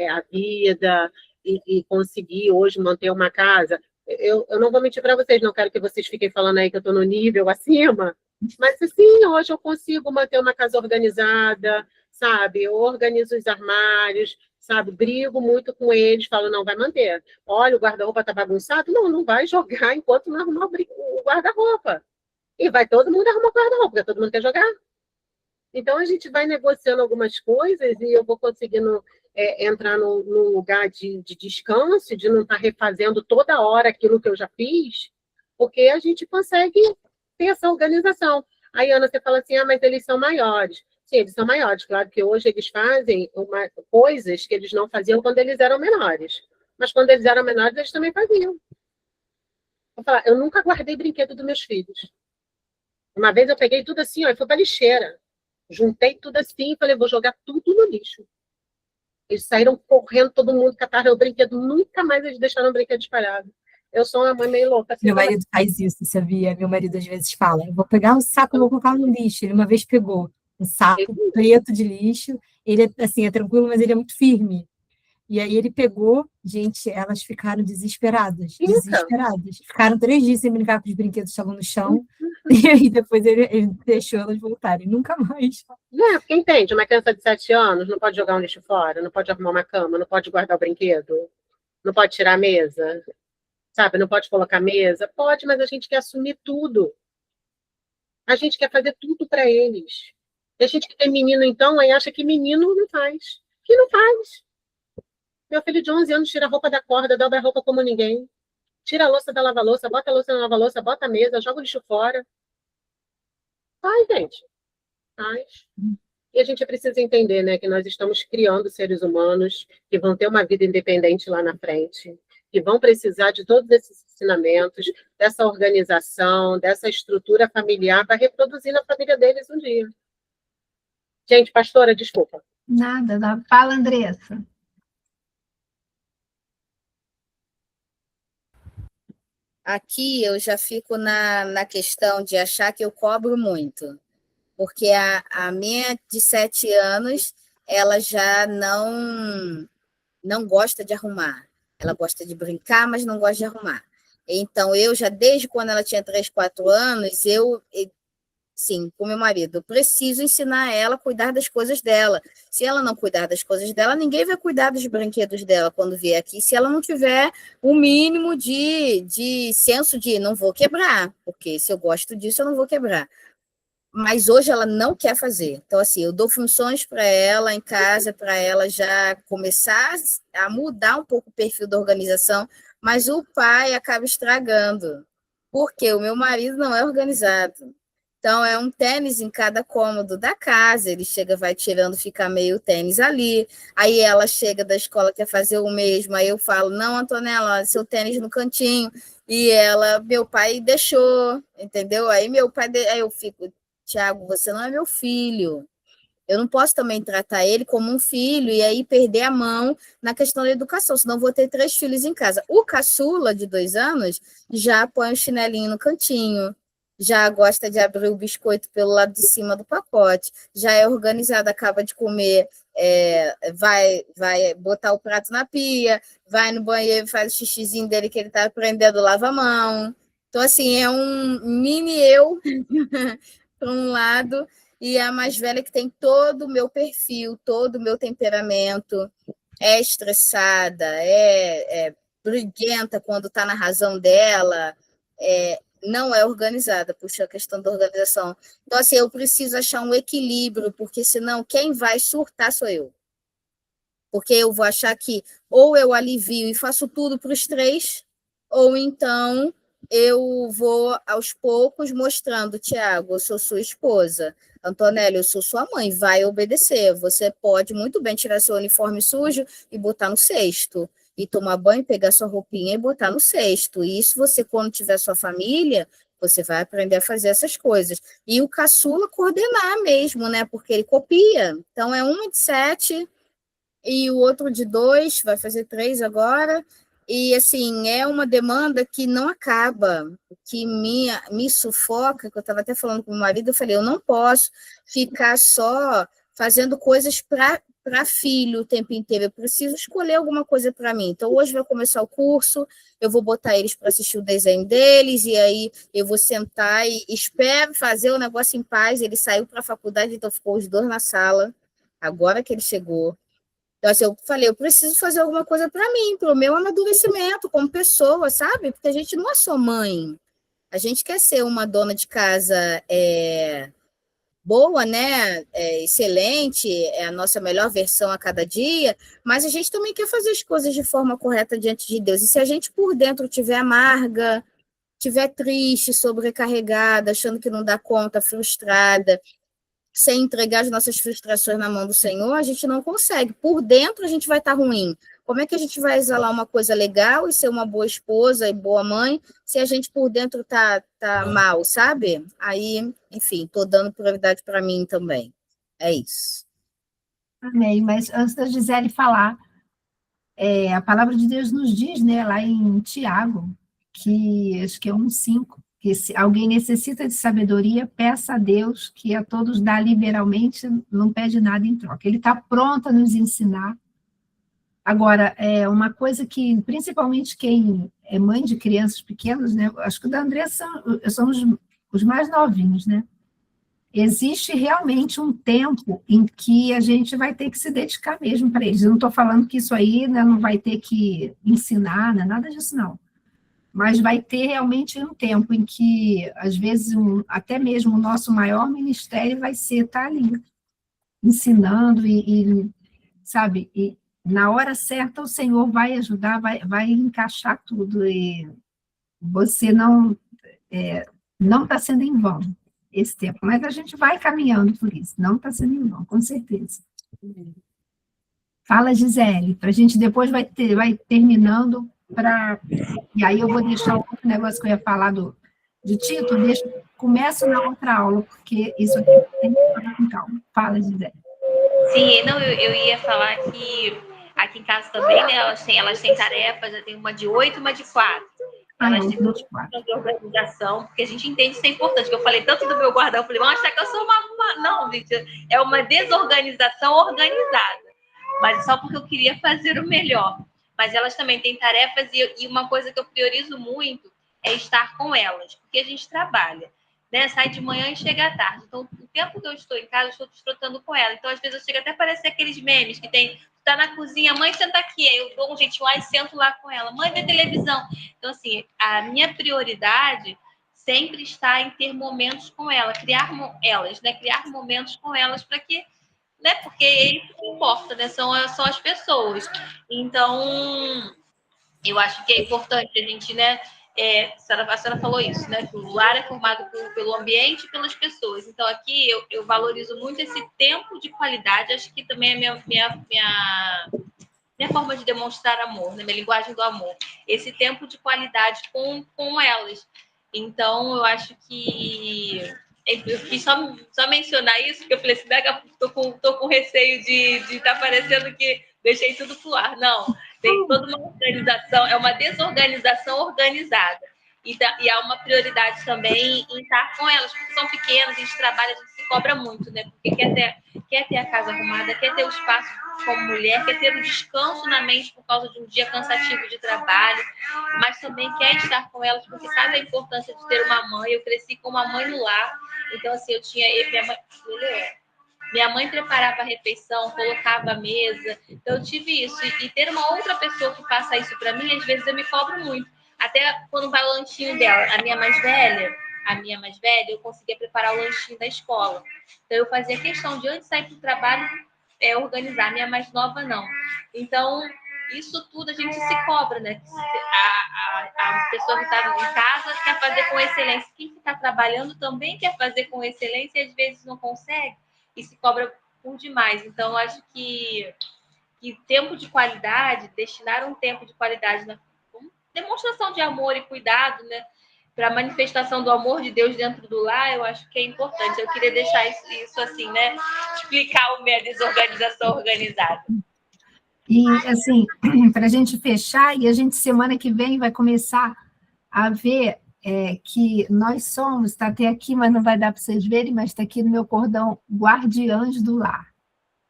a vida e conseguir hoje manter uma casa. Eu não vou mentir para vocês, não quero que vocês fiquem falando aí que eu estou no nível acima, mas assim, hoje eu consigo manter uma casa organizada, sabe? Eu organizo os armários, sabe? Brigo muito com eles, falo, não, vai manter. Olha, o guarda-roupa está bagunçado. Não, não vai jogar enquanto não arrumar o guarda-roupa. E vai todo mundo arrumar o guarda-roupa, porque todo mundo quer jogar. Então, a gente vai negociando algumas coisas e eu vou conseguindo entrar num lugar de descanso, de não estar refazendo toda hora aquilo que eu já fiz, porque a gente consegue ter essa organização. Aí, Ana, você fala assim, ah, mas eles são maiores. Sim, eles são maiores. Claro que hoje eles fazem coisas que eles não faziam quando eles eram menores. Mas quando eles eram menores, eles também faziam. Vou falar, eu nunca guardei brinquedo dos meus filhos. Uma vez eu peguei tudo assim, ó, e fui para a lixeira. Juntei tudo assim e falei, vou jogar tudo no lixo. Eles saíram correndo, todo mundo cataram o brinquedo, nunca mais eles deixaram o brinquedo espalhado. Eu sou uma mãe meio louca. Assim, Meu marido faz isso, sabia? Meu marido às vezes fala, eu vou pegar um saco e vou colocar no lixo. Ele uma vez pegou um saco preto de lixo, ele assim, é tranquilo, mas ele é muito firme. E aí ele pegou, gente, elas ficaram desesperadas. Ficaram 3 dias sem brincar com os brinquedos que estavam no chão, e aí depois ele deixou elas voltarem, nunca mais. Porque entende, uma criança de 7 anos não pode jogar um lixo fora, não pode arrumar uma cama, não pode guardar o brinquedo, não pode tirar a mesa, sabe? Não pode colocar a mesa. Pode, mas a gente quer assumir tudo. A gente quer fazer tudo para eles. E a gente que tem menino, então, aí acha que menino não faz. Que não faz. Meu filho de 11 anos tira a roupa da corda, dobra a roupa como ninguém. Tira a louça da lava-louça, bota a louça na lava-louça, bota a mesa, joga o lixo fora. Faz, gente. Faz. E a gente precisa entender, né, que nós estamos criando seres humanos que vão ter uma vida independente lá na frente, que vão precisar de todos esses ensinamentos, dessa organização, dessa estrutura familiar para reproduzir na família deles um dia. Gente, pastora, desculpa. Nada, nada. Fala, Andressa. Aqui eu já fico na questão de achar que eu cobro muito, porque a minha de 7 anos, ela já não gosta de arrumar. Ela gosta de brincar, mas não gosta de arrumar. Então, eu já, desde quando ela tinha 3, 4 anos, eu sim, com meu marido. Eu preciso ensinar ela a cuidar das coisas dela. Se ela não cuidar das coisas dela, ninguém vai cuidar dos brinquedos dela quando vier aqui, se ela não tiver o mínimo de senso de não vou quebrar, porque se eu gosto disso, eu não vou quebrar. Mas hoje ela não quer fazer. Então, assim, eu dou funções para ela em casa, para ela já começar a mudar um pouco o perfil da organização, mas o pai acaba estragando, porque o meu marido não é organizado. Então, é um tênis em cada cômodo da casa, ele chega, vai tirando, fica meio tênis ali, aí ela chega da escola, quer fazer o mesmo, aí eu falo, não, Antonella, seu tênis no cantinho, e ela, meu pai deixou, entendeu? Aí meu pai, aí eu fico, Tiago, você não é meu filho, eu não posso também tratar ele como um filho e aí perder a mão na questão da educação, senão vou ter 3 filhos em casa. O caçula, de 2 anos, já põe o chinelinho no cantinho, já gosta de abrir o biscoito pelo lado de cima do pacote, já é organizado, acaba de comer, vai botar o prato na pia, vai no banheiro, faz o xixizinho dele que ele está aprendendo, lava a mão. Então, assim, é um mini eu, para um lado, e a mais velha que tem todo o meu perfil, todo o meu temperamento, é estressada, é briguenta quando está na razão dela, não é organizada, puxa a questão da organização. Então, assim, eu preciso achar um equilíbrio, porque senão quem vai surtar sou eu. Porque eu vou achar que ou eu alivio e faço tudo para os 3, ou então eu vou aos poucos mostrando, Tiago, eu sou sua esposa, Antonella, eu sou sua mãe, vai obedecer. Você pode muito bem tirar seu uniforme sujo e botar no cesto, e tomar banho, pegar sua roupinha e botar no cesto. E isso você, quando tiver sua família, você vai aprender a fazer essas coisas. E o caçula coordenar mesmo, né? Porque ele copia. Então, é uma de 7 e o outro de 2, vai fazer 3 agora. E, assim, é uma demanda que não acaba, que me sufoca, que eu estava até falando com o meu marido, eu falei, eu não posso ficar só fazendo coisas para filho o tempo inteiro, eu preciso escolher alguma coisa para mim. Então, hoje vai começar o curso, eu vou botar eles para assistir o desenho deles, e aí eu vou sentar e espero fazer o negócio em paz. Ele saiu para a faculdade, então ficou os 2 na sala, agora que ele chegou. Então, assim, eu falei, eu preciso fazer alguma coisa para mim, para o meu amadurecimento como pessoa, sabe? Porque a gente não é só mãe. A gente quer ser uma dona de casa boa, né? Excelente, é a nossa melhor versão a cada dia, mas a gente também quer fazer as coisas de forma correta diante de Deus. E se a gente por dentro estiver amarga, estiver triste, sobrecarregada, achando que não dá conta, frustrada, sem entregar as nossas frustrações na mão do Senhor, a gente não consegue. Por dentro, a gente vai estar ruim. Como é que a gente vai exalar uma coisa legal e ser uma boa esposa e boa mãe se a gente por dentro tá mal, sabe? Aí, enfim, estou dando prioridade para mim também. É isso. Amém. Mas antes da Gisele falar, a palavra de Deus nos diz, né, lá em Tiago, que acho que é 1:5, que se alguém necessita de sabedoria, peça a Deus, que a todos dá liberalmente, não pede nada em troca. Ele está pronto a nos ensinar. Agora, uma coisa que, principalmente quem é mãe de crianças pequenas, né, acho que o da Andressa são os mais novinhos, né? Existe realmente um tempo em que a gente vai ter que se dedicar mesmo para eles. Eu não estou falando que isso aí, né, não vai ter que ensinar, né, nada disso não. Mas vai ter realmente um tempo em que, às vezes, até mesmo o nosso maior ministério vai ser estar ali, ensinando sabe, e na hora certa o Senhor vai ajudar, vai encaixar tudo, e você não está sendo em vão esse tempo, mas a gente vai caminhando por isso, não está sendo em vão, com certeza. Fala, Gisele, para a gente depois vai terminando, e aí eu vou deixar o outro negócio que eu ia falar de Tito, começo na outra aula, porque isso aqui tem que falar com calma. Fala, Gisele. Sim, não, eu ia falar que aqui em casa também, né, elas têm tarefas, eu tenho uma de 8 e uma de 4. Elas têm de organização, porque a gente entende isso é importante, que eu falei tanto do meu guarda, eu falei, vão achar que eu sou uma... Não, gente, é uma desorganização organizada, mas só porque eu queria fazer o melhor. Mas elas também têm tarefas, e uma coisa que eu priorizo muito é estar com elas, porque a gente trabalha. né? Sai de manhã e chega à tarde. Então, o tempo que eu estou em casa, eu estou desfrutando com ela. Então, às vezes, eu chego até a parecer aqueles memes que tem, tá na cozinha, mãe, senta aqui. Aí eu dou um jeitinho lá e sento lá com ela. Mãe, vê televisão. Então, assim, a minha prioridade sempre está em ter momentos com ela, criar elas, né? Criar momentos com elas para que, né? Porque é isso que importa, né? São as pessoas. Então, eu acho que é importante a gente, né? A senhora falou isso, né? Que o lar é formado pelo ambiente e pelas pessoas. Então, aqui eu valorizo muito esse tempo de qualidade. Acho que também é minha forma de demonstrar amor, né? Minha linguagem do amor. Esse tempo de qualidade com elas. Então, eu acho que eu quis só mencionar isso, porque eu falei assim, tô com receio de estar parecendo que deixei tudo pro ar. Não, tem toda uma organização, é uma desorganização organizada. E há uma prioridade também em estar com elas, porque são pequenas, a gente trabalha, a gente se cobra muito, né? Porque quer ter a casa arrumada, quer ter o espaço como mulher, quer ter o descanso na mente por causa de um dia cansativo de trabalho, mas também quer estar com elas, porque sabe a importância de ter uma mãe. Eu cresci com uma mãe no lar, então assim, eu tinha minha mãe preparava a refeição, colocava a mesa, então eu tive isso. E ter uma outra pessoa que faça isso para mim, às vezes eu me cobro muito. Até quando vai o lanchinho dela, a minha mais velha, eu conseguia preparar o lanchinho da escola. Então eu fazia questão de, antes de sair para o trabalho, organizar. A minha mais nova, não. Então, isso tudo a gente se cobra, né? A pessoa que está em casa quer fazer com excelência. Quem está trabalhando também quer fazer com excelência e às vezes não consegue e se cobra por demais. Então, acho que tempo de qualidade, destinar um tempo de qualidade na demonstração de amor e cuidado, né? Para a manifestação do amor de Deus dentro do lar, eu acho que é importante. Eu queria deixar isso assim, né? Explicar a minha desorganização organizada. E, assim, para a gente fechar, e a gente, semana que vem, vai começar a ver que nós somos, está até aqui, mas não vai dar para vocês verem, mas está aqui no meu cordão, guardiãs do lar,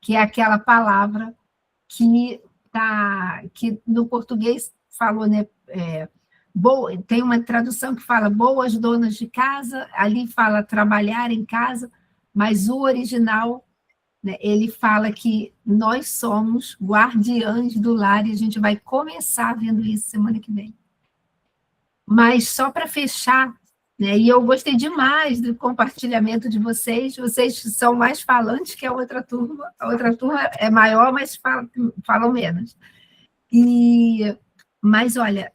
que é aquela palavra que no português falou, né? Tem uma tradução que fala boas donas de casa, ali fala trabalhar em casa, mas o original, né, ele fala que nós somos guardiãs do lar, e a gente vai começar vendo isso semana que vem. Mas só para fechar, né, e eu gostei demais do compartilhamento de vocês são mais falantes que a outra turma é maior, mas falam menos. Mas, olha,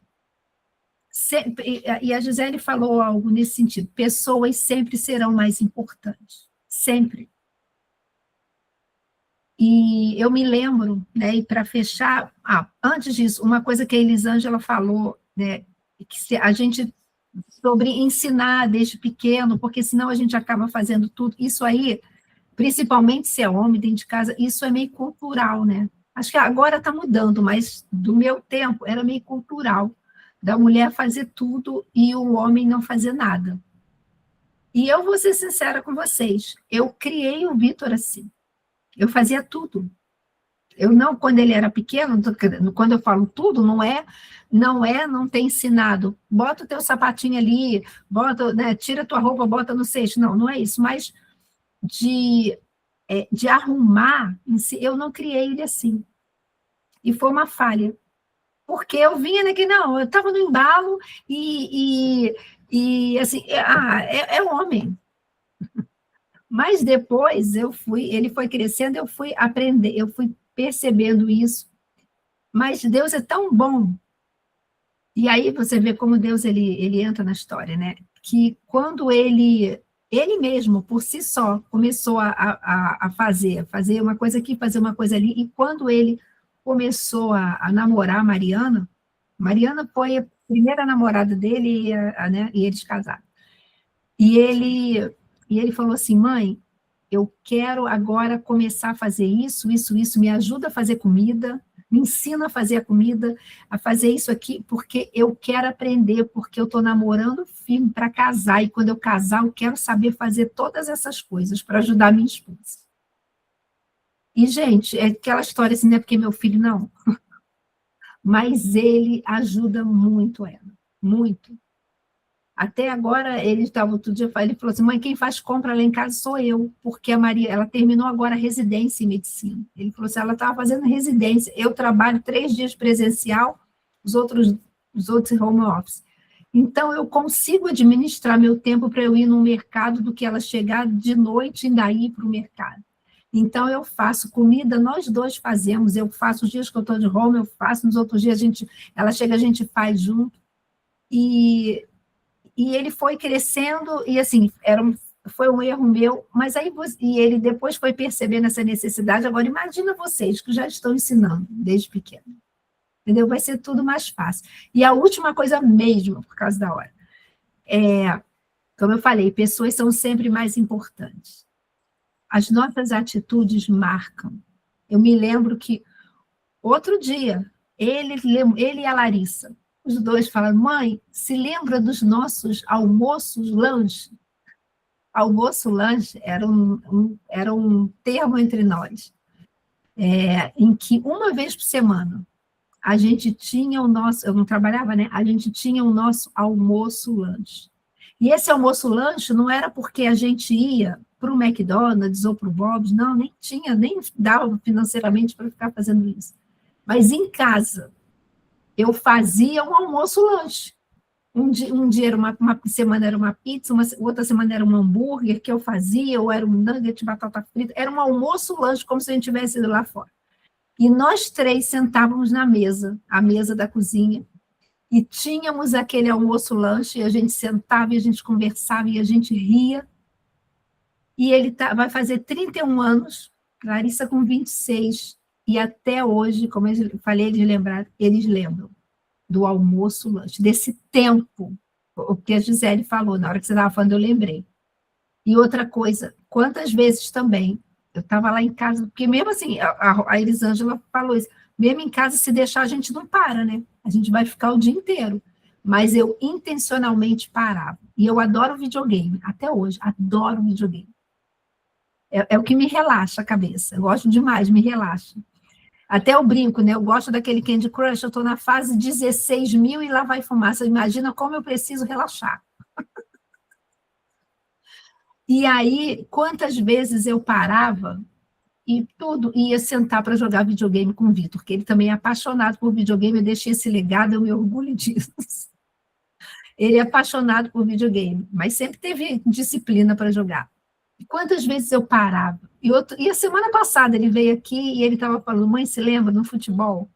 e a Gisele falou algo nesse sentido, pessoas sempre serão mais importantes, sempre. E eu me lembro, né, e para fechar, antes disso, uma coisa que a Elisângela falou, né, que a gente, sobre ensinar desde pequeno, porque senão a gente acaba fazendo tudo, isso aí, principalmente se é homem dentro de casa, isso é meio cultural, né? Acho que agora está mudando, mas do meu tempo era meio cultural, da mulher fazer tudo e o homem não fazer nada. E eu vou ser sincera com vocês, eu criei o Vitor assim, eu fazia tudo. Quando ele era pequeno, quando eu falo tudo, não tem ensinado, bota o teu sapatinho ali, né, tira a tua roupa, bota no cesto, não é isso, mas de arrumar, eu não criei ele assim. E foi uma falha. Porque eu vinha daqui, eu estava no embalo e assim, é homem. Mas depois ele foi crescendo, eu fui aprender, eu fui percebendo isso. Mas Deus é tão bom. E aí você vê como Deus ele entra na história, né? Que quando ele mesmo, por si só, começou a fazer uma coisa aqui, fazer uma coisa ali, e quando ele começou a namorar a Mariana foi a primeira namorada dele, né, e eles casaram. E ele falou assim, mãe, eu quero agora começar a fazer isso, me ajuda a fazer comida, me ensina a fazer a comida, a fazer isso aqui, porque eu quero aprender, porque eu estou namorando firme para casar, e quando eu casar, eu quero saber fazer todas essas coisas para ajudar a minha esposa. E, gente, é aquela história assim, não é porque meu filho, não. Mas ele ajuda muito ela, muito. Até agora, ele estava outro dia, ele falou assim, mãe, quem faz compra lá em casa sou eu, porque a Maria, ela terminou agora a residência em medicina. Ele falou assim, ela estava fazendo residência, eu trabalho 3 dias presencial, os outros home office. Então, eu consigo administrar meu tempo para eu ir no mercado do que ela chegar de noite e ainda ir para o mercado. Então, eu faço comida, nós dois fazemos, eu faço os dias que eu estou de home, eu faço, nos outros dias ela chega, a gente faz junto. E ele foi crescendo, e assim, foi um erro meu, mas aí e ele depois foi percebendo essa necessidade. Agora, imagina vocês que já estão ensinando desde pequeno. Entendeu? Vai ser tudo mais fácil. E a última coisa mesmo, por causa da hora, como eu falei, pessoas são sempre mais importantes. As nossas atitudes marcam. Eu me lembro que, outro dia, ele e a Larissa, os dois falaram, mãe, se lembra dos nossos almoços, lanche? Almoço-lanche era um termo entre nós, em que uma vez por semana a gente tinha o nosso, eu não trabalhava, né? A gente tinha o nosso almoço-lanche. E esse almoço-lanche não era porque a gente ia para o McDonald's ou para o Bob's, não, nem dava financeiramente para ficar fazendo isso. Mas em casa, eu fazia um almoço-lanche. Um dia era uma semana era uma pizza, outra semana era um hambúrguer que eu fazia, ou era um nugget de batata frita, era um almoço-lanche, como se a gente tivesse ido lá fora. E nós 3 sentávamos na mesa, a mesa da cozinha, e tínhamos aquele almoço-lanche, e a gente sentava, e a gente conversava, e a gente ria. E ele vai fazer 31 anos, Larissa com 26, e até hoje, como eu falei, eles lembram do almoço-lanche, desse tempo, o que a Gisele falou, na hora que você estava falando, eu lembrei. E outra coisa, quantas vezes também, eu estava lá em casa, porque mesmo assim, a Elisângela falou isso, mesmo em casa, se deixar, a gente não para, né? A gente vai ficar o dia inteiro. Mas eu intencionalmente parava. E eu adoro videogame, até hoje, adoro videogame. É o que me relaxa a cabeça, eu gosto demais, me relaxa. Até eu brinco, né? Eu gosto daquele Candy Crush, eu estou na fase 16.000 e lá vai fumaça. Imagina como eu preciso relaxar. E aí, quantas vezes eu parava e tudo ia sentar para jogar videogame com o Vitor, porque ele também é apaixonado por videogame, eu deixei esse legado, eu me orgulho disso. Ele é apaixonado por videogame, mas sempre teve disciplina para jogar. E quantas vezes eu parava? E a semana passada ele veio aqui e ele estava falando, mãe, se lembra, no futebol,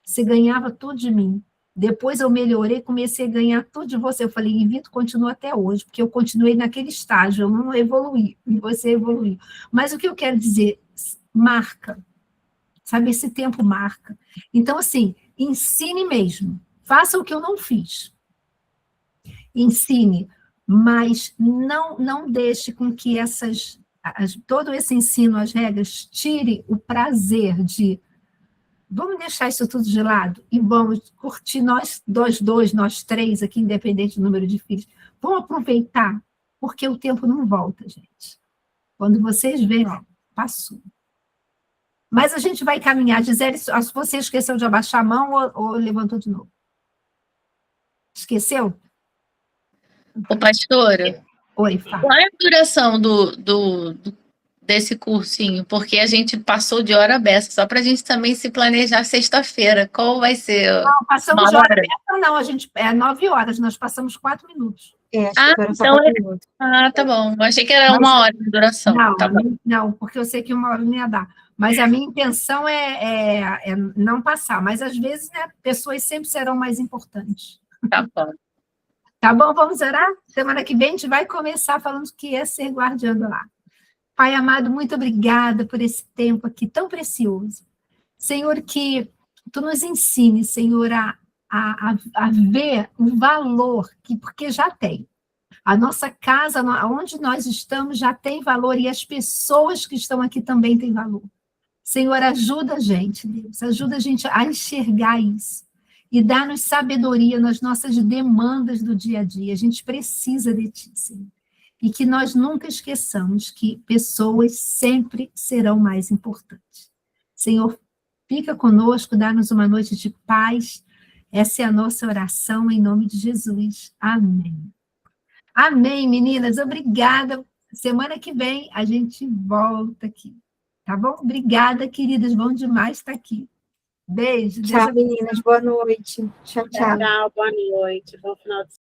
você ganhava tudo de mim. Depois eu melhorei, comecei a ganhar tudo de você. Eu falei, e Vitor continua até hoje, porque eu continuei naquele estágio, eu não evoluí, e você evoluiu. Mas o que eu quero dizer, marca, sabe, esse tempo marca. Então, assim, ensine mesmo, faça o que eu não fiz. Ensine, mas não deixe com que todo esse ensino, as regras, tire o prazer de vamos deixar isso tudo de lado e vamos curtir nós dois, nós 3 aqui, independente do número de filhos. Vamos aproveitar, porque o tempo não volta, gente. Quando vocês veem, ó, passou. Mas a gente vai caminhar. Gisele, você esqueceu de abaixar a mão ou levantou de novo? Esqueceu? Ô, pastora, Oi, fala. qual é a duração desse cursinho? Porque a gente passou de hora beça, só para a gente também se planejar sexta-feira. Qual vai ser? Não, passamos de hora beça, não. A gente, 9 horas, nós passamos 4 minutos. Acho que só 4 minutos. Tá bom. Eu achei que era 1 hora de duração. Não, porque eu sei que 1 hora não ia dar. Mas a minha intenção é não passar. Mas, às vezes, né, pessoas sempre serão mais importantes. Tá bom. Tá bom, vamos orar? Semana que vem a gente vai começar falando o que é ser guardiã do lar. Pai amado, muito obrigada por esse tempo aqui tão precioso. Senhor, que Tu nos ensine, Senhor, a ver o valor, porque já tem. A nossa casa, onde nós estamos, já tem valor e as pessoas que estão aqui também têm valor. Senhor, ajuda a gente, Deus, ajuda a gente a enxergar isso e dá-nos sabedoria nas nossas demandas do dia a dia. A gente precisa de Ti, Senhor. E que nós nunca esqueçamos que pessoas sempre serão mais importantes. Senhor, fica conosco, dá-nos uma noite de paz. Essa é a nossa oração em nome de Jesus. Amém. Amém, meninas. Obrigada. Semana que vem a gente volta aqui. Tá bom? Obrigada, queridas. Bom demais estar aqui. Beijo. Tchau, meninas. Boa noite. Tchau, tchau. Tchau, boa noite. Bom final de